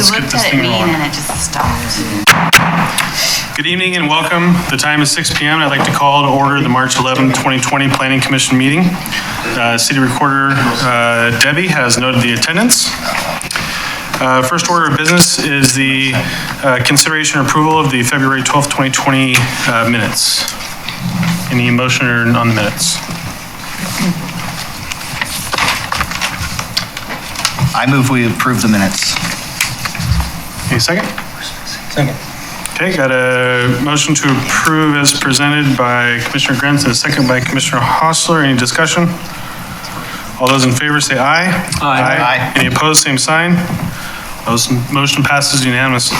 let's get this thing rolling. And it just stopped. Good evening and welcome. The time is 6 p.m. I'd like to call to order the March 11, 2020 Planning Commission meeting. City Recorder Debbie has noted the attendance. First order of business is the consideration and approval of the February 12, 2020 minutes. Any motion on the minutes? I move we approve the minutes. Any second? Second. Okay, got a motion to approve as presented by Commissioner Grant and a second by Commissioner Hostler. Any discussion? All those in favor say aye. Aye. Any opposed, same sign. Motion passes unanimously.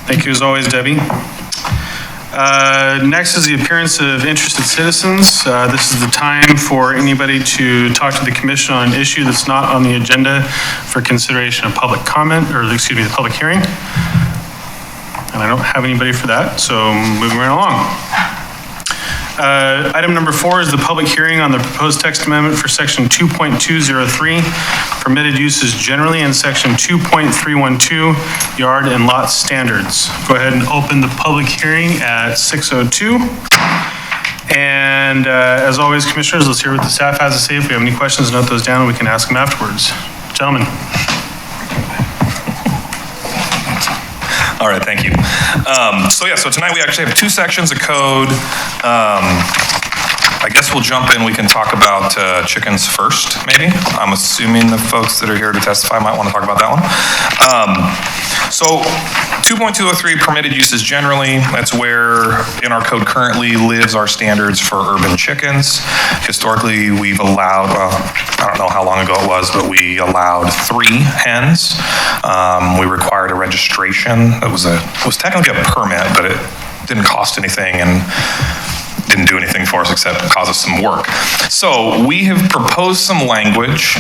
Thank you as always, Debbie. Next is the appearance of interested citizens. This is the time for anybody to talk to the commission on an issue that's not on the agenda for consideration of public comment, or excuse me, the public hearing. And I don't have anybody for that, so moving right along. Item number 4 is the public hearing on the proposed text amendment for section 2.203, permitted uses generally, and section 2.312, yard and lot standards. Go ahead and open the public hearing at 6:02. And as always, commissioners, let's hear what the staff has to say. If we have any questions, note those down and we can ask them afterwards. Gentlemen. All right, thank you. So tonight we actually have 2 sections of code. I guess we'll jump in. We can talk about chickens first, maybe. I'm assuming the folks that are here to testify might want to talk about that one. So 2.203, permitted uses generally. That's where in our code currently lives our standards for urban chickens. Historically, we've allowed, I don't know how long ago it was, but we allowed 3 hens. We required a registration. It was technically a permit, but it didn't cost anything and didn't do anything for us except cause us some work. So we have proposed some language.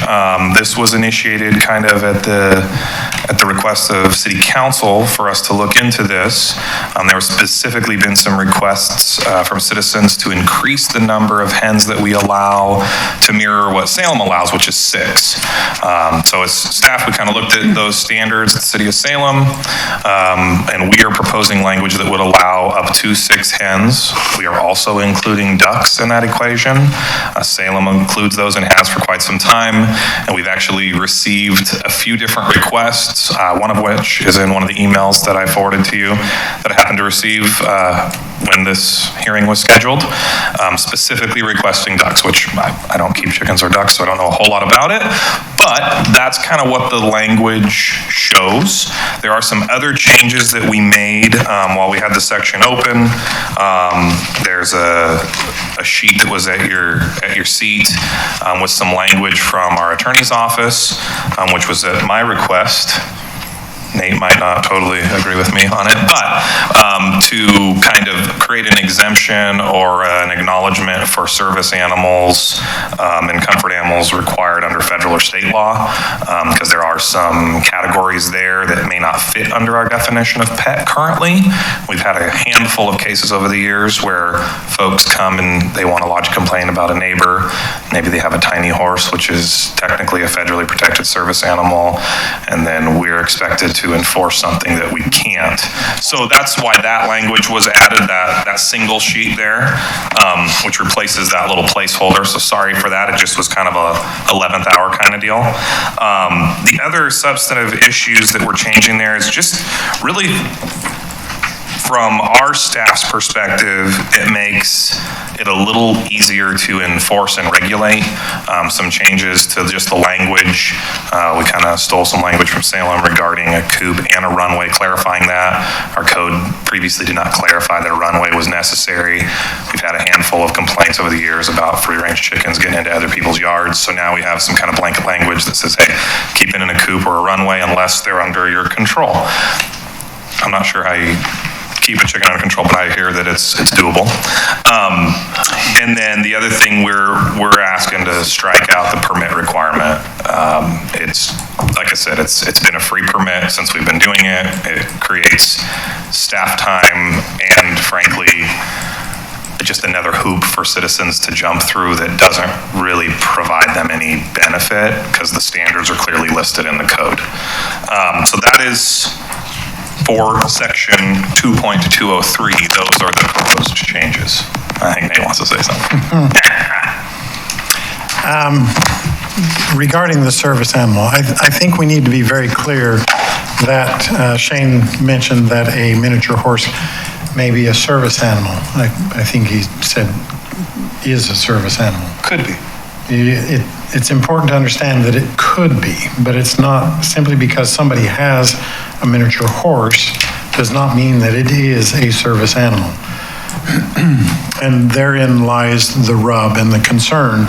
This was initiated kind of at the request of City Council for us to look into this. There have specifically been some requests from citizens to increase the number of hens that we allow to mirror what Salem allows, which is 6. So as staff, we kind of looked at those standards at the City of Salem, and we are proposing language that would allow up to 6 hens. We are also including ducks in that equation. Salem includes those and has for quite some time, and we've actually received a few different requests, one of which is in one of the emails that I forwarded to you that I happened to receive when this hearing was scheduled, specifically requesting ducks, which I don't keep chickens or ducks, so I don't know a whole lot about it, but that's kind of what the language shows. There are some other changes that we made while we had the section open. There's a sheet that was at your seat with some language from our attorney's office, which was at my request. Nate might not totally agree with me on it, but to kind of create an exemption or an acknowledgement for service animals and comfort animals required under federal or state law, because there are some categories there that may not fit under our definition of pet currently. We've had a handful of cases over the years where folks come and they want to lodge a complaint about a neighbor. Maybe they have a tiny horse, which is technically a federally protected service animal, and then we're expected to enforce something that we can't. So that's why that language was added, that single sheet there, which replaces that little placeholder. So sorry for that. It just was kind of a 11th hour kind of deal. The other substantive issues that we're changing there is just really from our staff's perspective, it makes it a little easier to enforce and regulate. Some changes to just the language. We kind of stole some language from Salem regarding a coop and a runway, clarifying that. Our code previously did not clarify that a runway was necessary. We've had a handful of complaints over the years about free-range chickens getting into other people's yards. So now we have some kind of blanket language that says, hey, keep it in a coop or a runway unless they're under your control. I'm not sure how you keep a chicken under control, but I hear that it's doable. And then the other thing we're asking to strike out the permit requirement. It's like I said, it's been a free permit since we've been doing it. It creates staff time and frankly just another hoop for citizens to jump through that doesn't really provide them any benefit because the standards are clearly listed in the code. So that is for section 2.203. Those are the proposed changes. I think Nate wants to say something. Regarding the service animal, I think we need to be very clear that Shane mentioned that a miniature horse may be a service animal. I think he said is a service animal. Could be. It's important to understand that it could be, but it's not simply because somebody has a miniature horse does not mean that it is a service animal. And therein lies the rub and the concern.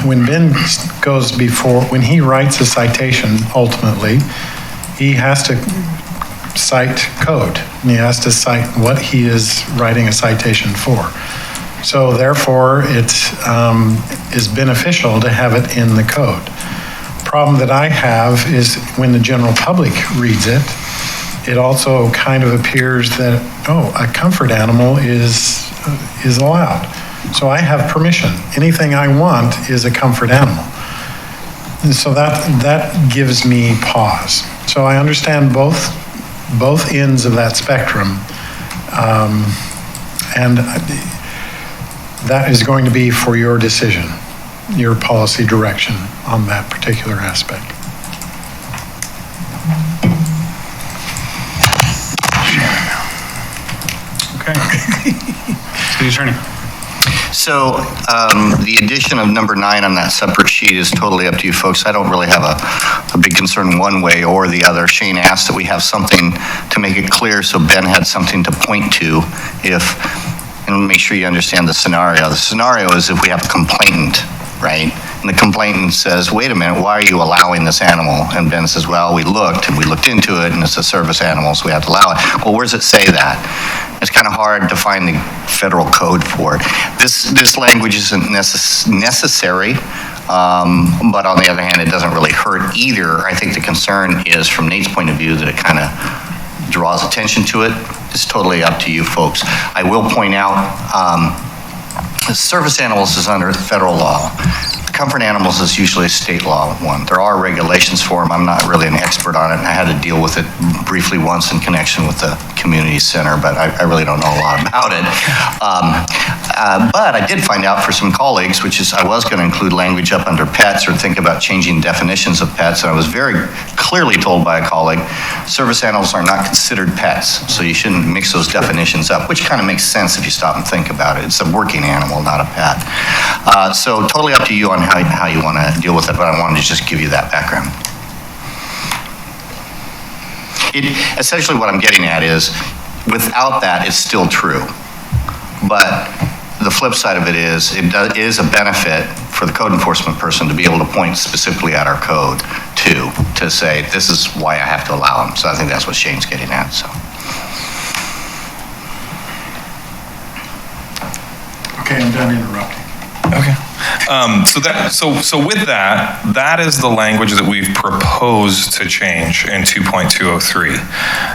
When Ben goes before, when he writes a citation, ultimately, he has to cite code. And he has to cite what he is writing a citation for. So therefore, it is beneficial to have it in the code. Problem that I have is when the general public reads it, it also kind of appears that, oh, a comfort animal is allowed. So I have permission. Anything I want is a comfort animal. And so that gives me pause. So I understand both ends of that spectrum. And that is going to be for your decision, your policy direction on that particular aspect. Okay. City Attorney. So the addition of number 9 on that separate sheet is totally up to you folks. I don't really have a big concern one way or the other. Shane asked that we have something to make it clear, so Ben had something to point to and make sure you understand the scenario. The scenario is if we have a complainant, right? And the complainant says, wait a minute, why are you allowing this animal? And Ben says, well, we looked into it and it's a service animal, so we have to allow it. Well, where does it say that? It's kind of hard to find the federal code for it. This language isn't necessary, but on the other hand, it doesn't really hurt either. I think the concern is from Nate's point of view that it kind of draws attention to it. It's totally up to you folks. I will point out, service animals is under federal law. Comfort animals is usually a state law one. There are regulations for them. I'm not really an expert on it, and I had to deal with it briefly once in connection with the community center, but I really don't know a lot about it. But I did find out for some colleagues, which is I was going to include language up under pets or think about changing definitions of pets, and I was very clearly told by a colleague, service animals are not considered pets, so you shouldn't mix those definitions up, which kind of makes sense if you stop and think about it. It's a working animal, not a pet. So totally up to you on how you want to deal with it, but I wanted to just give you that background. Essentially what I'm getting at is, without that, it's still true. But the flip side of it is a benefit for the code enforcement person to be able to point specifically at our code to say, this is why I have to allow them. So I think that's what Shane's getting at. So. Okay, I'm done interrupting. Okay. So with that is the language that we've proposed to change in 2.203.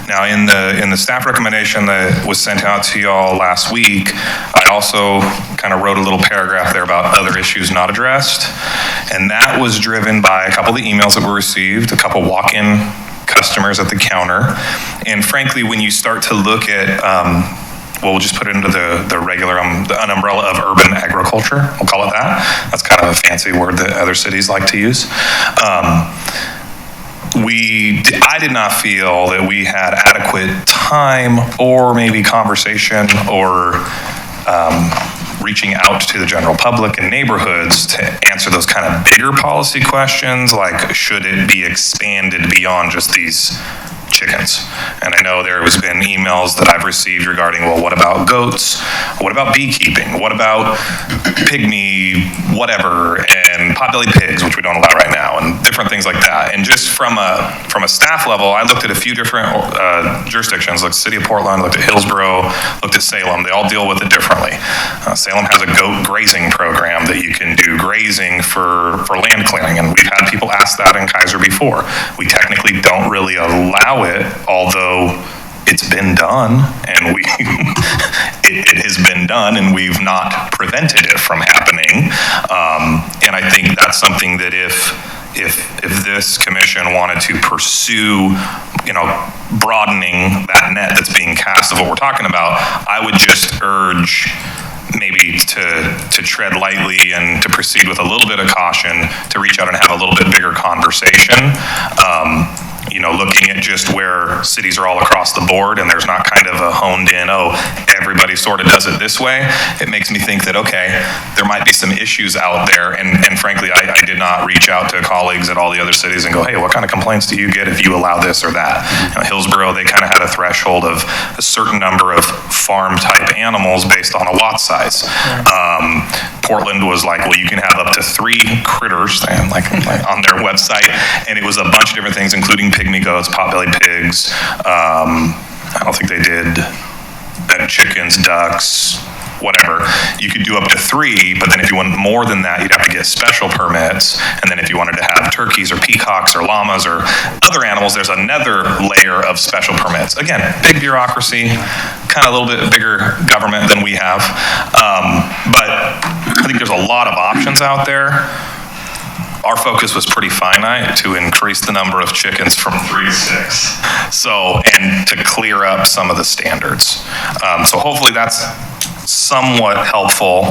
Now, in the staff recommendation that was sent out to y'all last week, I also kind of wrote a little paragraph there about other issues not addressed, and that was driven by a couple of the emails that were received, a couple walk-in customers at the counter, and frankly, when you start to look at we'll just put it into the regular, an umbrella of urban agriculture, we'll call it that. That's kind of a fancy word that other cities like to use. I did not feel that we had adequate time or maybe conversation or reaching out to the general public and neighborhoods to answer those kind of bigger policy questions, like should it be expanded beyond just these chickens? And I know there has been emails that I've received regarding, well, what about goats? What about beekeeping? What about pygmy whatever and pot-bellied pigs, which we don't allow right now, and different things like that. And just from a staff level, I looked at a few different jurisdictions, like City of Portland, looked at Hillsborough, looked at Salem. They all deal with it differently. Salem has a goat grazing program that you can do grazing for land clearing, and we've had people ask that in Keizer before. We technically don't really allow it, although it's been done, and it has been done and we've not prevented it from happening. And I think that's something that if this commission wanted to pursue, broadening that net that's being cast of what we're talking about, I would just urge maybe to tread lightly and to proceed with a little bit of caution, to reach out and have a little bit bigger conversation. Looking at just where cities are all across the board and there's not kind of a honed in, everybody sort of does it this way. It makes me think that, okay, there might be some issues out there. And frankly, I did not reach out to colleagues at all the other cities and go, hey, what kind of complaints do you get if you allow this or that? Hillsborough, they kind of had a threshold of a certain number of farm type animals based on a lot size. Portland was like, well, you can have up to 3 critters like on their website. And it was a bunch of different things, including pygmy goats, pot-bellied pigs. I don't think they did chickens, ducks, whatever. You could do up to 3, but then if you want more than that, you'd have to get special permits. And then if you wanted to have turkeys or peacocks or llamas or other animals, there's another layer of special permits. Again, big bureaucracy, kind of a little bit bigger government than we have. But I think there's a lot of options out there. Our focus was pretty finite to increase the number of chickens from 3 to 6. And to clear up some of the standards. So hopefully that's somewhat helpful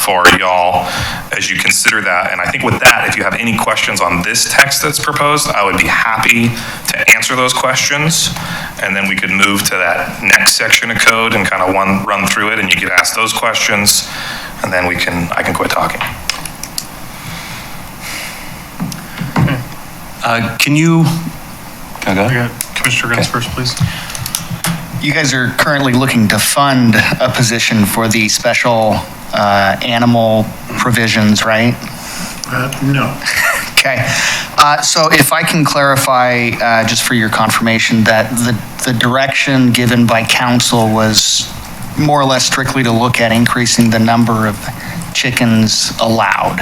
for y'all as you consider that. And I think with that, if you have any questions on this text that's proposed, I would be happy to answer those questions. And then we could move to that next section of code and kind of run through it, and you could ask those questions, and then I can quit talking. Can you? Can I go? We got Commissioner Guns first, please. You guys are currently looking to fund a position for the special animal provisions, right? No. Okay. So if I can clarify, just for your confirmation, that the direction given by council was more or less strictly to look at increasing the number of chickens allowed.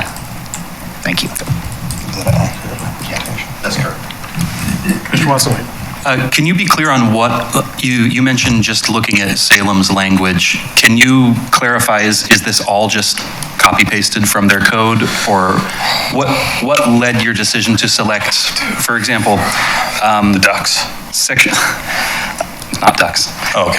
Thank you. That's correct. Commissioner Watson. Can you be clear on what you mentioned? Just looking at Salem's language, can you clarify? Is this all just copy pasted from their code, or what led your decision to select, for example, The ducks. section? Not ducks. Oh, okay.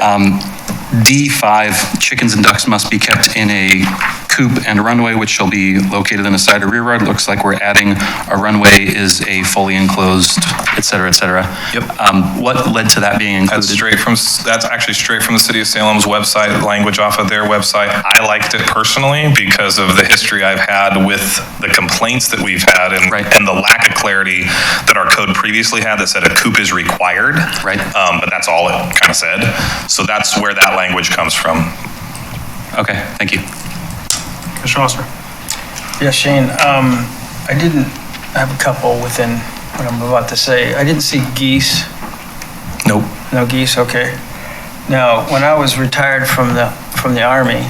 D5, chickens and ducks must be kept in a coop and runway, which shall be located in a side or rear yard. Looks like we're adding a runway is a fully enclosed, et cetera, et cetera. Yep. What led to that being included? That's actually straight from the City of Salem's website, language off of their website. I liked it personally because of the history I've had with the complaints that we've had and, Right. and the lack of clarity that our code previously had that said a coop is required. Right. But that's all it kind of said. So that's where that language comes from. Okay, thank you. Commissioner Osmer. Yeah, Shane, I didn't have a couple within what I'm about to say. I didn't see geese. Nope. No geese, okay. Now, when I was retired from the Army,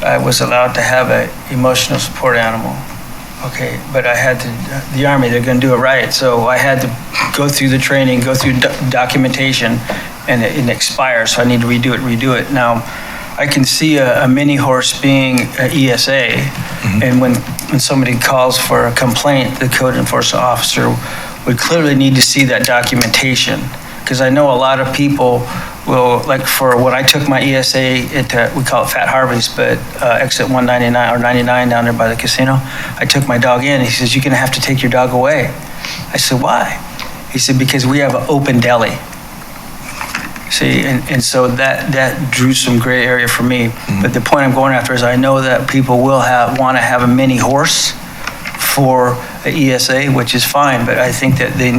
I was allowed to have an emotional support animal. Okay, but I had to, the Army, they're gonna do it right, so I had to go through the training, go through documentation, and it expires, so I need to redo it. Now, I can see a mini horse being an ESA, and when somebody calls for a complaint, the code enforcement officer would clearly need to see that documentation. Because I know a lot of people will, like for when I took my ESA, we call it Fat Harvey's, but exit 199 or 99 down there by the casino, I took my dog in. He says, "You're going to have to take your dog away." I said, "Why?" He said, "Because we have an open deli." See, and so that drew some gray area for me. But the point I'm going after is I know that people will want to have a mini horse for a ESA, which is fine, but I think that we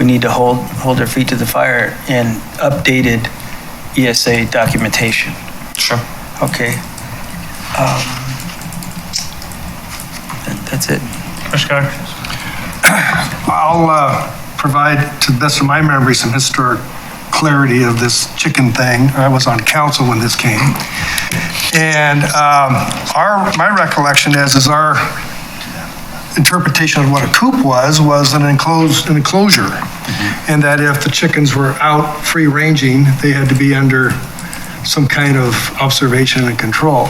need to hold their feet to the fire in updated ESA documentation. Sure. Okay. That's it. Commissioner Keizer. I'll provide, to the best of my memory, some historic clarity of this chicken thing. I was on council when this came. And my recollection is our interpretation of what a coop was an enclosure. And that if the chickens were out free ranging, they had to be under some kind of observation and control.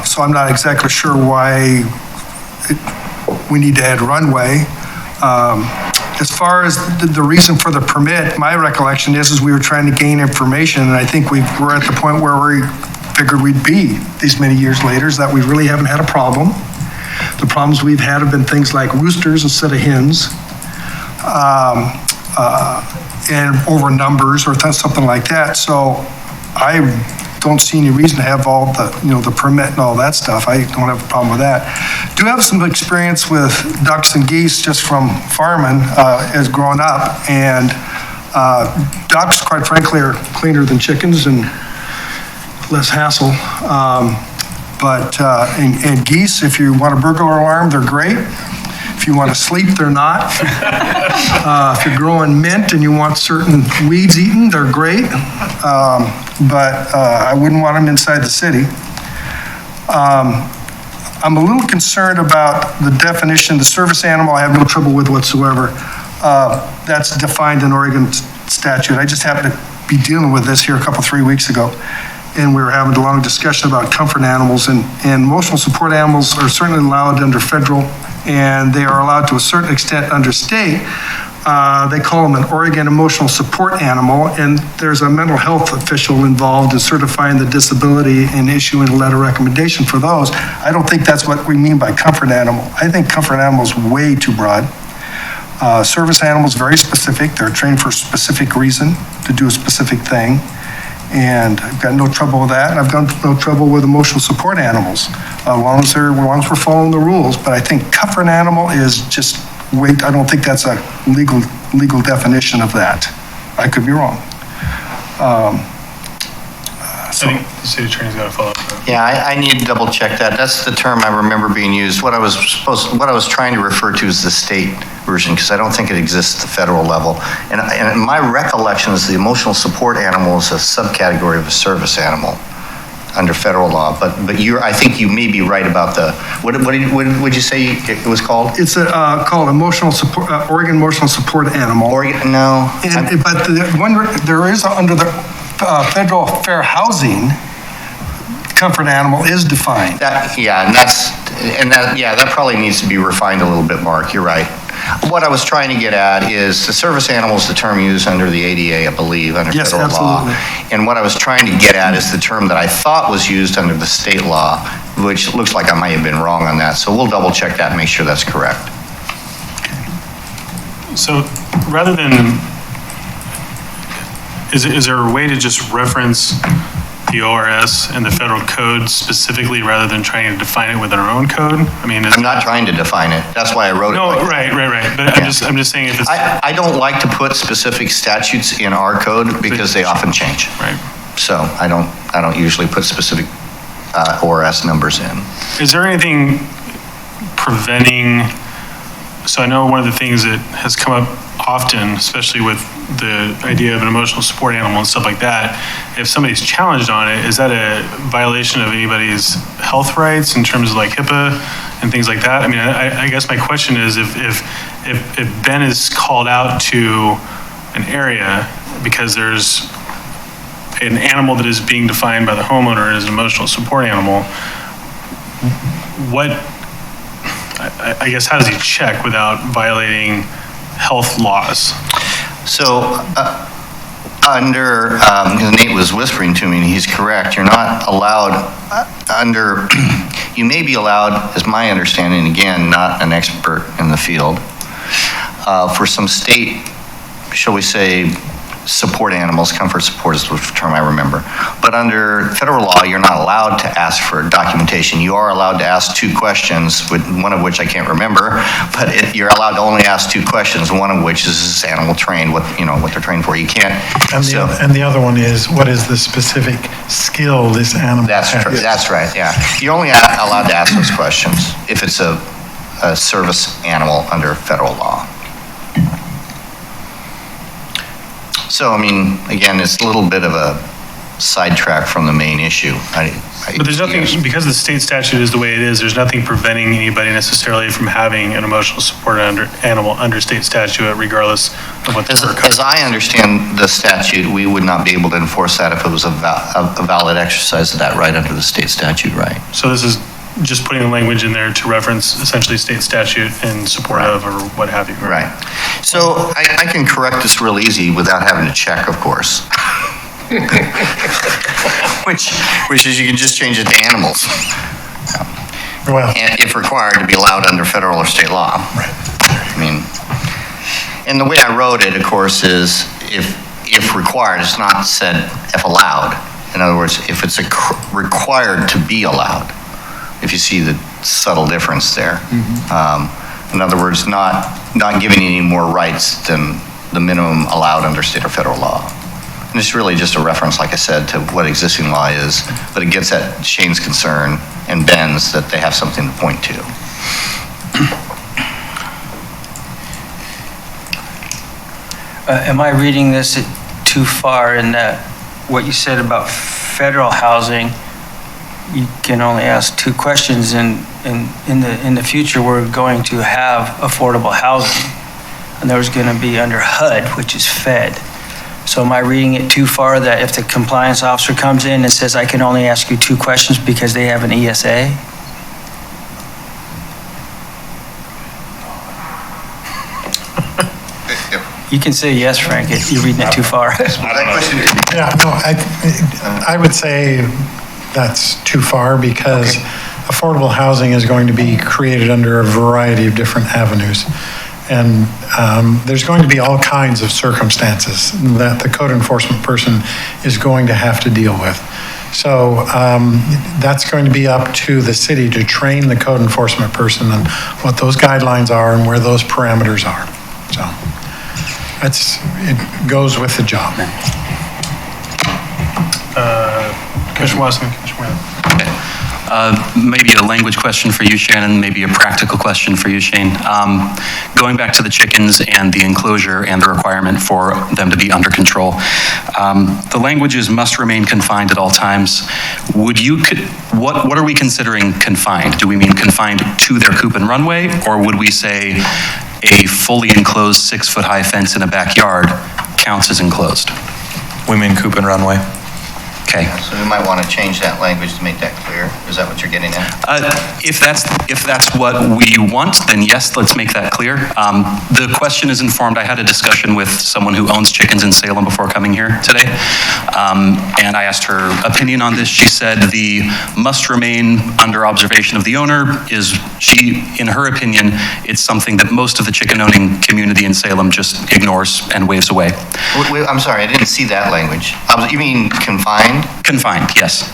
So I'm not exactly sure why we need to add runway. As far as the reason for the permit, my recollection is we were trying to gain information, and I think we're at the point where we figured we'd be these many years later, is that we really haven't had a problem. The problems we've had have been things like roosters instead of hens, and over numbers or something like that. So I don't see any reason to have all the, the permit and all that stuff. I don't have a problem with that. Do have some experience with ducks and geese just from farming as growing up, and ducks, quite frankly, are cleaner than chickens and less hassle. And geese, if you want a burglar alarm, they're great. If you want to sleep, they're not. If you're growing mint and you want certain weeds eaten, they're great. I wouldn't want them inside the city. I'm a little concerned about the definition. The service animal, I have no trouble with whatsoever. That's defined in Oregon statute. I just happened to be dealing with this here 3 weeks ago, and we were having a long discussion about comfort animals, and emotional support animals are certainly allowed under federal, and they are allowed to a certain extent under state. They call them an Oregon emotional support animal, and there's a mental health official involved in certifying the disability and issuing a letter of recommendation for those. I don't think that's what we mean by comfort animal. I think comfort animal is way too broad. Service animals, very specific. They're trained for a specific reason to do a specific thing. And I've got no trouble with that. And I've got no trouble with emotional support animals, as long as we're following the rules. But I think comfort animal is just, I don't think that's a legal definition of that. I could be wrong. I think the city attorney's got to follow up. Yeah, I need to double check that. That's the term I remember being used. What I was trying to refer to is the state version, because I don't think it exists at the federal level. And my recollection is the emotional support animal is a subcategory of a service animal under federal law. But I think you may be right about the, what would you say it was called? It's called emotional support, Oregon emotional support animal. Oregon, no. But there is under the federal fair housing, comfort animal is defined. That probably needs to be refined a little bit, Mark. You're right. What I was trying to get at is the service animal is the term used under the ADA, I believe, under federal law. And what I was trying to get at is the term that I thought was used under the state law, which looks like I might have been wrong on that. So we'll double check that and make sure that's correct. So rather than, is there a way to just reference the ORS and the federal code specifically rather than trying to define it within our own code? I mean, I'm not trying to define it. That's why I wrote it. No, like right. But yeah. I'm just saying if it's. I don't like to put specific statutes in our code because they often change. Right. So I don't usually put specific ORS numbers in. Is there anything preventing? So I know one of the things that has come up often, especially with the idea of an emotional support animal and stuff like that, if somebody's challenged on it, is that a violation of anybody's health rights in terms of like HIPAA and things like that? I mean, I guess my question is if Ben is called out to an area because there's an animal that is being defined by the homeowner as an emotional support animal, I guess how does he check without violating health laws? So under, because Nate was whispering to me, and he's correct, you're not allowed you may be allowed, is my understanding, again, not an expert in the field, for some state, shall we say, support animals, comfort support is the term I remember. But under federal law, you're not allowed to ask for documentation. You are allowed to ask 2 questions, one of which I can't remember, but you're allowed to only ask 2 questions, one of which is this animal trained, what they're trained for. You can't. And the other one is, what is the specific skill this animal has? That's right, yeah. You're only allowed to ask those questions if it's a service animal under federal law. So, I mean, again, it's a little bit of a sidetrack from the main issue. But there's nothing, because the state statute is the way it is, there's nothing preventing anybody necessarily from having an emotional support animal under state statute, regardless what As the work as I understand the statute, we would not be able to enforce that if it was a valid exercise of that right under the state statute, right? So this is just putting the language in there to reference essentially state statute in support of or what have you. Right. So I can correct this real easy without having to check, of course. Which is you can just change it to animals, Well, and if required to be allowed under federal or state law. right. I mean, and the way I wrote it, of course, is if required, it's not said if allowed. In other words, if it's required to be allowed, if you see the subtle difference there. In other words, not giving any more rights than the minimum allowed under state or federal law. And it's really just a reference, like I said, to what existing law is, but it gets at Shane's concern and Ben's that they have something to point to. Am I reading this too far in that what you said about federal housing, you can only ask 2 questions, and in the future, we're going to have affordable housing, and there's going to be under HUD, which is Fed. So am I reading it too far that if the compliance officer comes in and says, I can only ask you 2 questions because they have an ESA? You can say yes, Frank, if you're reading it too far. Yeah, no, I would say that's too far because affordable housing is going to be created under a variety of different avenues. And there's going to be all kinds of circumstances that the code enforcement person is going to have to deal with. So that's going to be up to the city to train the code enforcement person on what those guidelines are and where those parameters are. So it goes with the job. Commissioner Wasson, Commissioner Whalen. Maybe a language question for you, Shannon, maybe a practical question for you, Shane. Going back to the chickens and the enclosure and the requirement for them to be under control. The language is must remain confined at all times. What are we considering confined? Do we mean confined to their coop and runway, or would we say a fully enclosed 6-foot-high fence in a backyard counts as enclosed? We mean coop and runway. Okay. So we might want to change that language to make that clear. Is that what you're getting at? If that's what we want, then yes, let's make that clear. The question is informed. I had a discussion with someone who owns chickens in Salem before coming here today, and I asked her opinion on this. She said the must remain under observation of the owner is, in her opinion, it's something that most of the chicken owning community in Salem just ignores and waves away. I'm sorry, I didn't see that language. You mean confined? Confined, yes.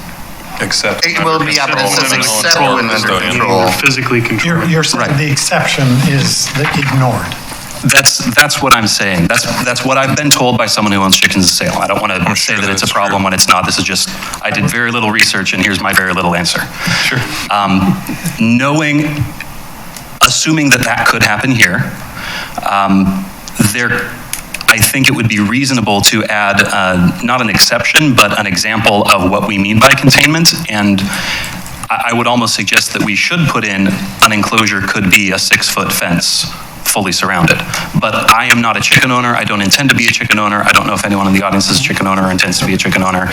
Except. It will be, but it says except when under control. Physically controlled. You're saying Right. the exception is ignored. That's what I'm saying. That's what I've been told by someone who owns chickens in Salem. I don't want to say that it's a problem when it's not. This is just, I did very little research and here's my very little answer. Sure. Assuming that could happen here, I think it would be reasonable to add not an exception, but an example of what we mean by containment. And I would almost suggest that we should put in an enclosure could be a 6-foot fence fully surrounded. But I am not a chicken owner. I don't intend to be a chicken owner. I don't know if anyone in the audience is a chicken owner or intends to be a chicken owner.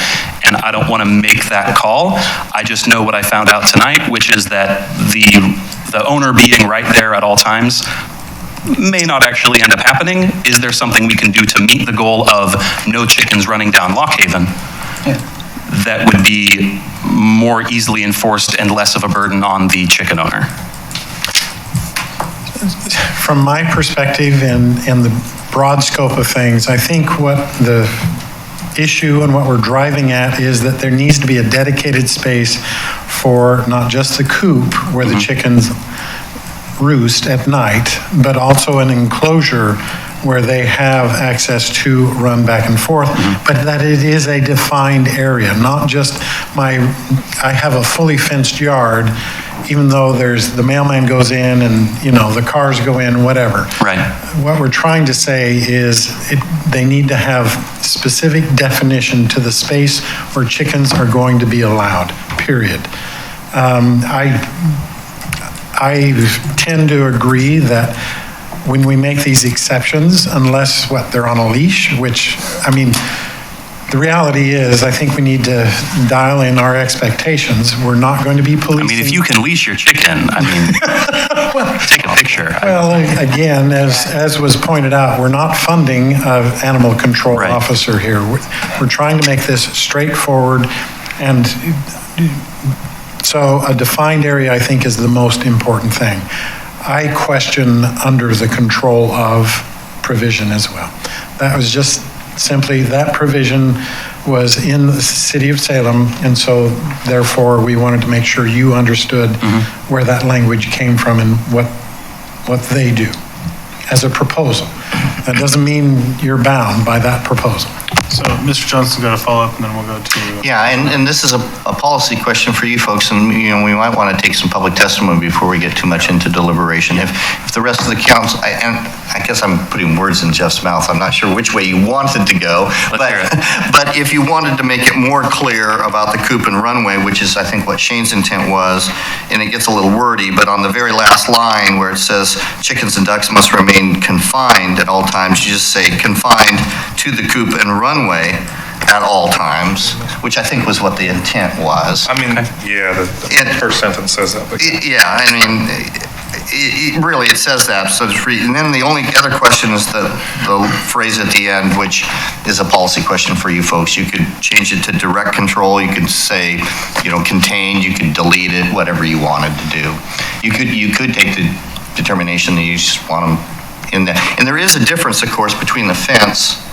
And I don't want to make that call. I just know what I found out tonight, which is that the owner being right there at all times may not actually end up happening. Is there something we can do to meet the goal of no chickens running down Lock Haven that would be more easily enforced and less of a burden on the chicken owner? From my perspective and the broad scope of things, I think what the issue and what we're driving at is that there needs to be a dedicated space for not just the coop where the chickens roost at night, but also an enclosure where they have access to run back and forth, but that it is a defined area, not just I have a fully fenced yard, even though the mailman goes in and, the cars go in, whatever. Right. What we're trying to say is they need to have specific definition to the space where chickens are going to be allowed, period. I tend to agree that when we make these exceptions, unless, they're on a leash, which, I mean, the reality is, I think we need to dial in our expectations. We're not going to be policing. I mean, if you can leash your chicken, I mean, take a picture. Well, again, as was pointed out, we're not funding an animal control Right. officer here. We're trying to make this straightforward, and so a defined area, I think, is the most important thing. I question under the control of provision as well. That was just simply, that provision was in the city of Salem, and so therefore we wanted to make sure you understood where that language came from and what they do as a proposal. That doesn't mean you're bound by that proposal. So Mr. Johnson's got a follow-up, and then we'll go to... Yeah, and this is a policy question for you folks, and, we might want to take some public testimony before we get too much into deliberation. If the rest of the council, and I guess I'm putting words in Jeff's mouth, I'm not sure which way you wanted to go, but if you wanted to make it more clear about the coop and runway, which is, I think, what Shane's intent was, and it gets a little wordy, but on the very last line where it says chickens and ducks must remain confined at all times, you just say confined to the coop and runway at all times, which I think was what the intent was. I mean, yeah, the first sentence says that. But Yeah, I mean, really, it says that, so it's free. And then the only other question is the phrase at the end, which is a policy question for you folks. You could change it to direct control. You could say, contained. You could delete it, whatever you wanted to do. You could take the determination that you just want them in there. And there is a difference, of course, between the fence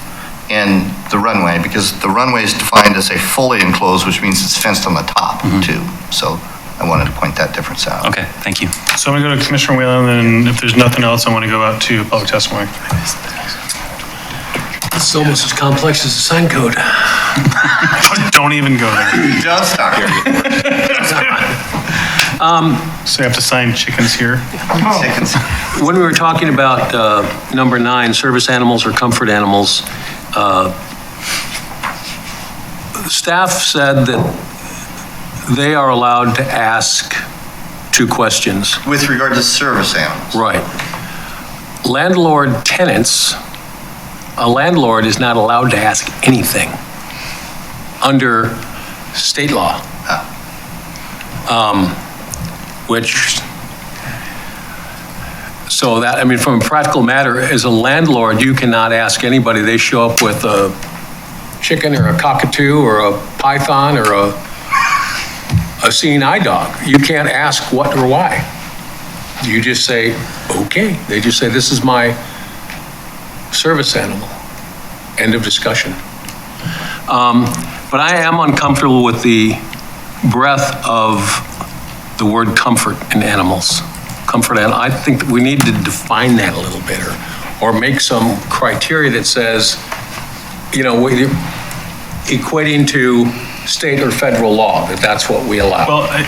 and the runway, because the runway is defined as a fully enclosed, which means it's fenced on the top too. So I wanted to point that difference out. Okay, thank you. So I'm going to go to Commissioner Whalen, and if there's nothing else, I want to go out to public testimony. It's almost as complex as the sign code. Don't even go there. Just start here. So you have to sign chickens here. When we were talking about number 9, service animals or comfort animals, staff said that they are allowed to ask 2 questions. With regard to service animals. Right. Landlord tenants, a landlord is not allowed to ask anything under state law. So that, I mean, from a practical matter, as a landlord, you cannot ask anybody. They show up with a chicken or a cockatoo or a python or a seeing eye dog. You can't ask what or why. You just say, okay. They just say, this is my service animal. End of discussion. But I am uncomfortable with the breadth of the word comfort in animals. Comfort animal, I think that we need to define that a little bit, or make some criteria that says, equating to state or federal law, that's what we allow. Well, I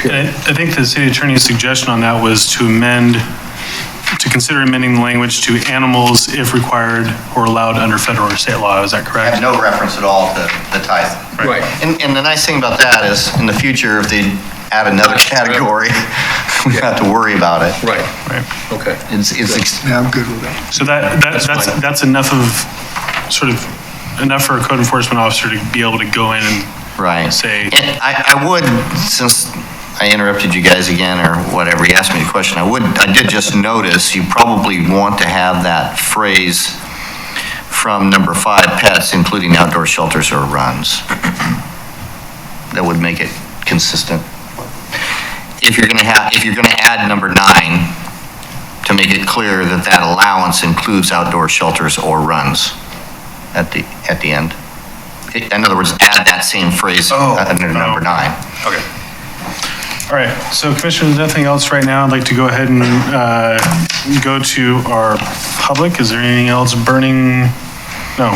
think the city attorney's suggestion on that was to consider amending the language to animals if required or allowed under federal or state law. Is that I correct? have no reference at all to the tithe. Right. And the nice thing about that is, in the future, if they add another category, we don't have to worry about it. Right, Right. okay. Yeah, I'm good with that. So that's enough enough for a code enforcement officer to be able to go in and Right. say. And I would, since I interrupted you guys again, or whatever, you asked me the question, I did just notice you probably want to have that phrase from number 5, pets, including outdoor shelters or runs. That would make it consistent. If you're going to add number 9, to make it clear that allowance includes outdoor shelters or runs at the end. In other words, add that same phrase under number 9. okay. All right, so Commissioner, there's nothing else right now. I'd like to go ahead and go to our public. Is there anything else burning? No.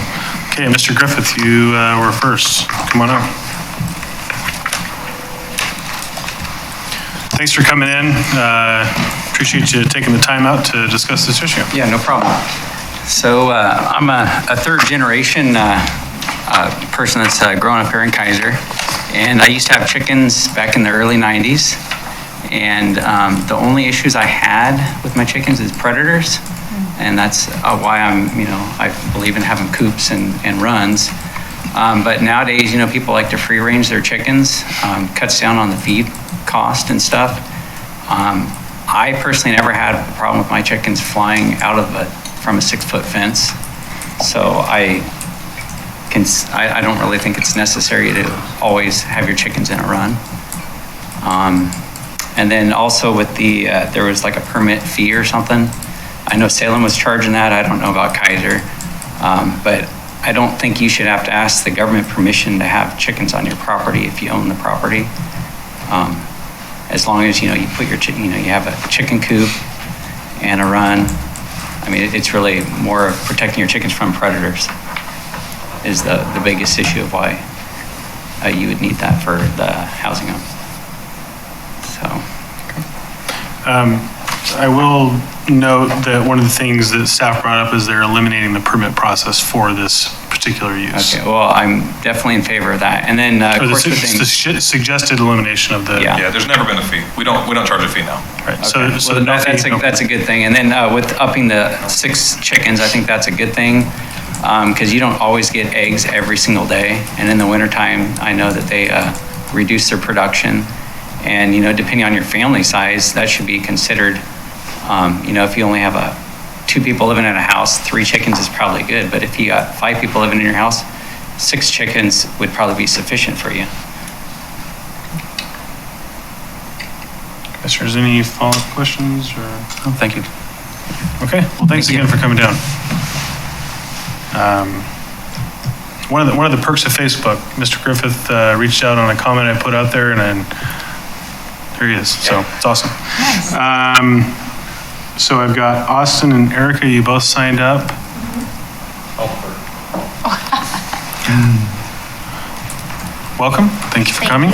Okay, Mr. Griffith, you were first. Come on up. Thanks for coming in. Appreciate you taking the time out to discuss this issue. Yeah, no problem. So I'm a third generation person that's grown up here in Keizer. And I used to have chickens back in the early 90s. And the only issues I had with my chickens is predators. and that's why I believe in having coops and runs. But nowadays, people like to free range their chickens, cuts down on the feed cost and stuff. I personally never had a problem with my chickens flying out from a 6-foot fence. So I don't really think it's necessary to always have your chickens in a run. And then also with there was like a permit fee or something. I know Salem was charging that. I don't know about Keizer. But I don't think you should have to ask the government permission to have chickens on your property if you own the property. As long as, you put your you have a chicken coop and a run. I mean, it's really more of protecting your chickens from predators is the biggest issue of why you would need that for the housing home. I will note that one of the things that staff brought up is they're eliminating the permit process for this particular use. Okay, well, I'm definitely in favor of that. And then, of Or course, the suggested elimination of the. Yeah. There's never been a fee. We don't charge a fee now. Right, Okay. so Well, no fee, that's no- that's a good thing. And then with upping the 6 chickens, I think that's a good thing because you don't always get eggs every single day. And in the wintertime, I know that they reduce their production. And, depending on your family size, that should be considered. If you only have 2 people living in a house, 3 chickens is probably good. But if you got 5 people living in your house, 6 chickens would probably be sufficient for you. Commissioners, any follow-up questions or? Oh, thank you. Okay, well, thanks again for coming down. One of the perks of Facebook, Mr. Griffith reached out on a comment I put out there, and then there he is. So it's awesome. So I've got Austin and Erica. You both signed up. Welcome. Thank you for coming.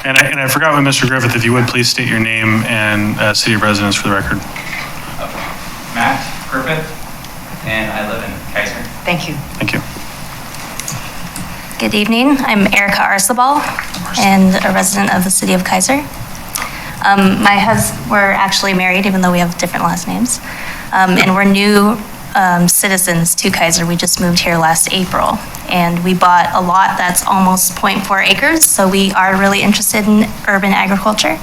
And I forgot with Mr. Griffith, if you would please state your name and city of residence for the record. Matt Griffith, and I live in Keizer. Thank you. Thank you. Good evening. I'm Erica Arcelbal and a resident of the city of Keizer. We're actually married, even though we have different last names. And we're new citizens to Keizer. We just moved here last April. And we bought a lot that's almost 0.4 acres, so we are really interested in urban agriculture.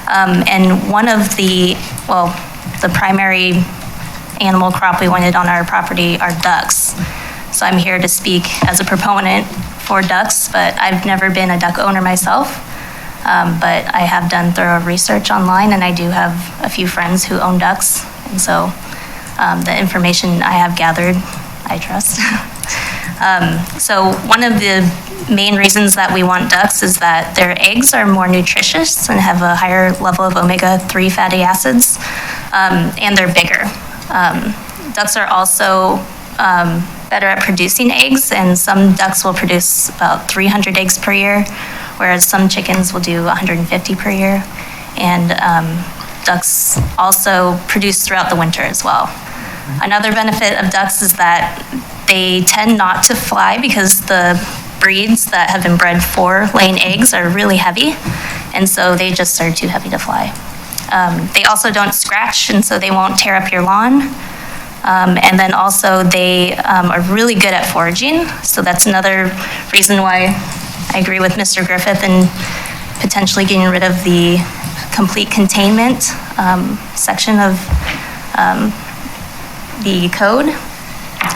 And one of the primary animal crop we wanted on our property are ducks. So I'm here to speak as a proponent for ducks, but I've never been a duck owner myself. But I have done thorough research online, and I do have a few friends who own ducks. And so the information I have gathered, I trust. So one of the main reasons that we want ducks is that their eggs are more nutritious and have a higher level of omega-3 fatty acids, and they're bigger. Ducks are also better at producing eggs, and some ducks will produce about 300 eggs per year, whereas some chickens will do 150 per year. And ducks also produce throughout the winter as well. Another benefit of ducks is that they tend not to fly because the breeds that have been bred for laying eggs are really heavy, and so they just are too heavy to fly. They also don't scratch, and so they won't tear up your lawn. And then also they are really good at foraging, so that's another reason why I agree with Mr. Griffith in potentially getting rid of the complete containment section of the code,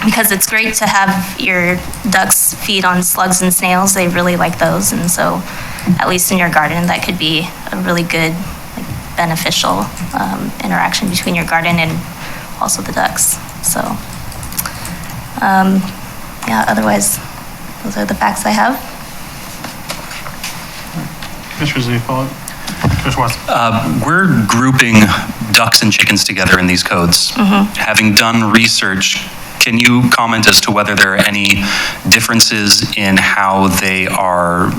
because it's great to have your ducks feed on slugs and snails. They really like those, and so at least in your garden, that could be a really good, beneficial interaction between your garden and also the ducks. So, yeah, otherwise, those are the facts I have. Commissioners, any follow-up? Commissioner Watson. We're grouping ducks and chickens together in these codes. Having done research, can you comment as to whether there are any differences in how they are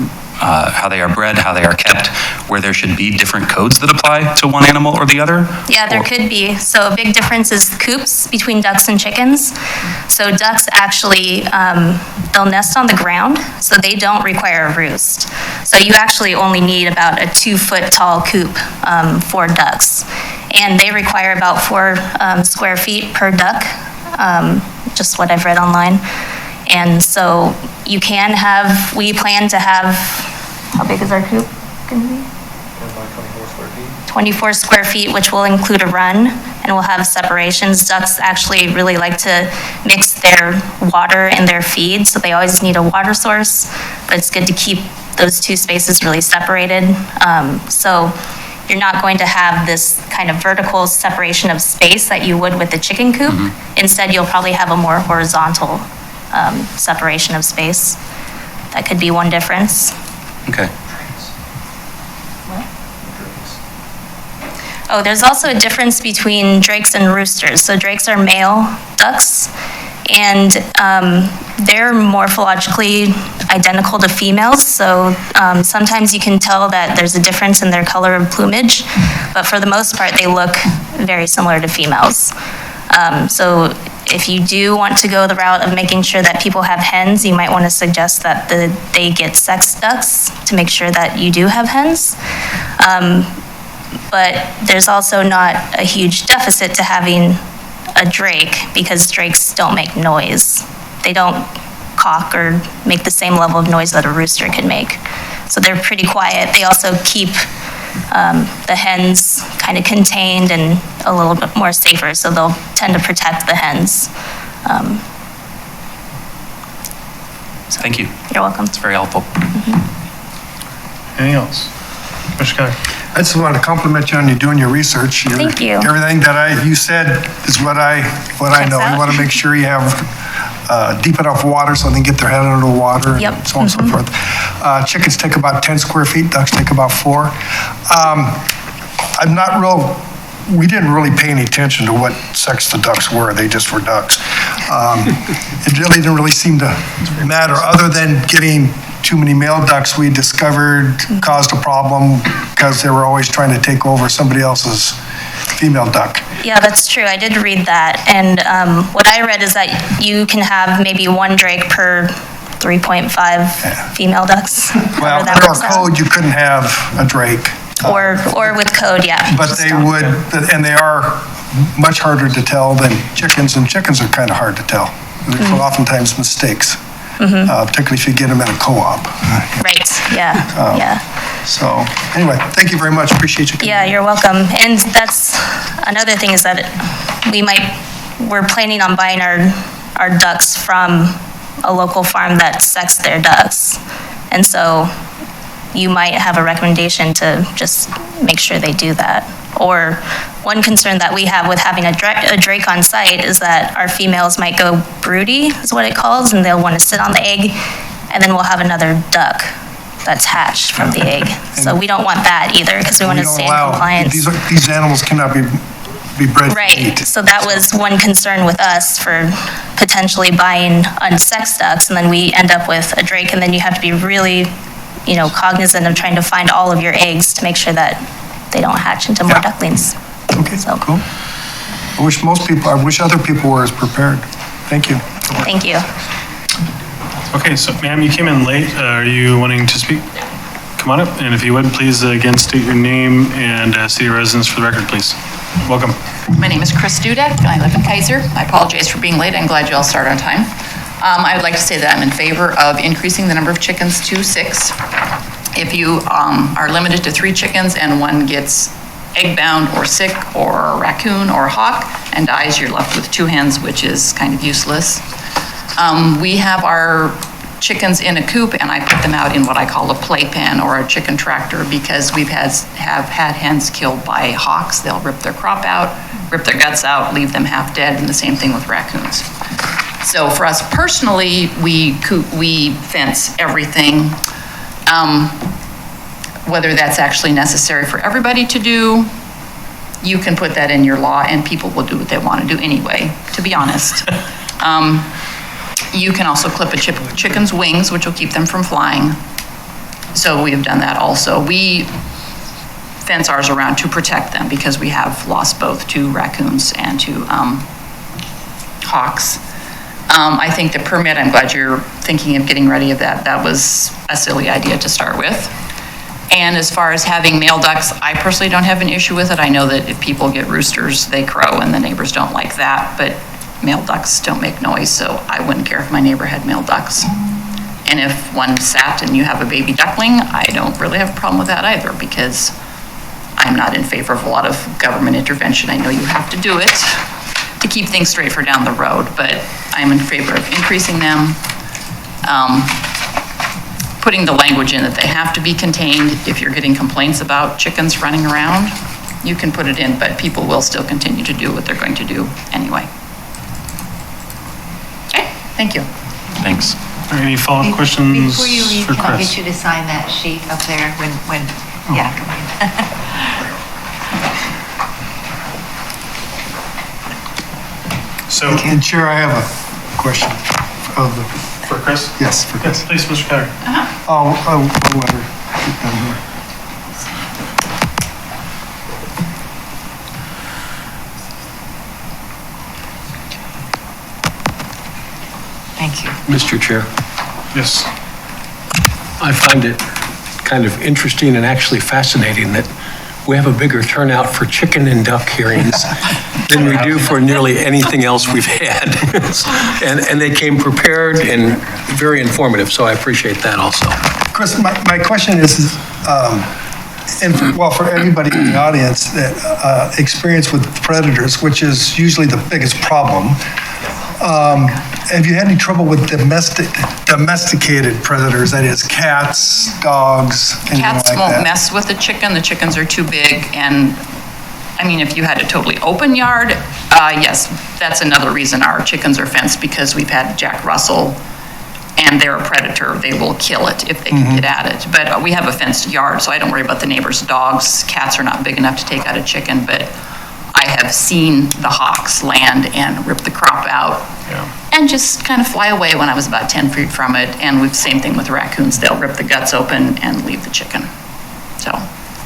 bred, how they are kept, where there should be different codes that apply to one animal or the other? Yeah, there could be. So a big difference is coops between ducks and chickens. So ducks actually, they'll nest on the ground, so they don't require a roost. So you actually only need about a 2-foot tall coop for ducks. and they require about 4 square feet per duck, just what I've read online. And so we plan to have, how big is our coop going to be? 24 square feet, which will include a run, and we'll have separations. Ducks actually really like to mix their water and their feed, so they always need a water source, but it's good to keep those 2 spaces really separated. So you're not going to have this kind of vertical separation of space that you would with the chicken coop. Instead, you'll probably have a more horizontal separation of space. That could be one difference. Okay. Oh, there's also a difference between drakes and roosters. So drakes are male ducks, and they're morphologically identical to females. So sometimes you can tell that there's a difference in their color of plumage, but for the most part, they look very similar to females. So if you do want to go the route of making sure that people have hens, you might want to suggest that they get sex ducks to make sure that you do have hens. But there's also not a huge deficit to having a drake, because drakes don't make noise. They don't cock or make the same level of noise that a rooster can make. So they're pretty quiet. They also keep the hens kind of contained and a little bit more safer, so they'll tend to protect the hens. Thank you. You're welcome. It's very helpful. Anything else? Mr. Keller? I just want to compliment you on you doing your research. Thank you. Everything that you said is what I know. out. You want to make sure you have deep enough water so they can get their head under the water. Yep. And so on and so forth. Chickens take about 10 square feet, ducks take about 4. We didn't really pay any attention to what sex the ducks were. They just were ducks. It really didn't really seem to matter, other than getting too many male ducks we discovered caused a problem because they were always trying to take over somebody else's female duck. Yeah, that's true. I did read that. And what I read is that you can have maybe 1 drake per 3.5 female ducks. Well, however that under our works out. code, you couldn't have a drake. Or with code, yeah. But Just they don't. would, and they are much harder to tell than chickens, and chickens are kind of hard to tell. There's oftentimes mistakes, particularly if you get them in a co-op. Right, yeah, yeah. So, anyway, thank you very much. Appreciate you coming. Yeah, you're welcome. And that's, another thing is that we're planning on buying our ducks from a local farm that sexes their ducks. And so you might have a recommendation to just make sure they do that. Or one concern that we have with having a drake on site is that our females might go broody, is what it calls, and they'll want to sit on the egg, and then we'll have another duck that's hatched from the egg. So we don't want that either, because we want to stay in compliance. These animals cannot be bred for Right, meat. so that was one concern with us for potentially buying unsexed ducks, and then we end up with a drake, and then you have to be really, cognizant of trying to find all of your eggs to make sure that they don't hatch into more ducklings. Okay, So- cool. I wish other people were as prepared. Thank you. Thank you. Okay, so ma'am, you came in late. Are you wanting to speak? Come on up, and if you would, please again state your name and city residence for the record, please. Welcome. My name is Chris Dudek, and I live in Keizer. I apologize for being late. I'm glad you all started on time. I would like to say that I'm in favor of increasing the number of chickens to 6. If you are limited to 3 chickens and one gets egg-bound or sick or a raccoon or a hawk and dies, you're left with 2 hens, which is kind of useless. We have our chickens in a coop, and I put them out in what I call a playpen or a chicken tractor, because have had hens killed by hawks. They'll rip their crop out, rip their guts out, leave them half dead, and the same thing with raccoons. So for us personally, we fence everything. Whether that's actually necessary for everybody to do, you can put that in your law, and people will do what they want to do anyway, to be honest. You can also clip a chicken's wings, which will keep them from flying. So we have done that also. We fence ours around to protect them, because we have lost both to raccoons and to hawks. I think the permit, I'm glad you're thinking of getting rid of that. That was a silly idea to start with. And as far as having male ducks, I personally don't have an issue with it. I know that if people get roosters, they crow, and the neighbors don't like that, but male ducks don't make noise, so I wouldn't care if my neighbor had male ducks. And if one sat and you have a baby duckling, I don't really have a problem with that either, because I'm not in favor of a lot of government intervention. I know you have to do it to keep things straight for down the road, but I'm in favor of increasing them. Putting the language in that they have to be contained. If you're getting complaints about chickens running around, you can put it in, but people will still continue to do what they're going to do anyway. Okay, thank you. Thanks. Any follow-up questions Before you leave, for can I Chris? get you to sign that sheet up there when yeah, come on. So, And Chair, I have a question of the, for Chris? yes, for Yes, please, Mr. Keizer. whoever. Thank you. Mr. Chair, Yes. I find it kind of interesting and actually fascinating that we have a bigger turnout for chicken and duck hearings than we do for nearly anything else we've had. And they came prepared and very informative, so I appreciate that also. Chris, my question is, for everybody in the audience, that experience with predators, which is usually the biggest problem, have you had any trouble with domesticated predators, that is cats, dogs, anything like that? Cats won't mess with the chicken. The chickens are too big, and I mean, if you had a totally open yard, yes, that's another reason our chickens are fenced, because we've had Jack Russell, and they're a predator. They will kill it if they can get at it. But we have a fenced yard, so I don't worry about the neighbors' dogs. Cats are not big enough to take out a chicken, but I have seen the hawks land and rip the crop out and just kind of fly away when I was about 10 feet from it. And same thing with raccoons. They'll rip the guts open and leave the chicken. So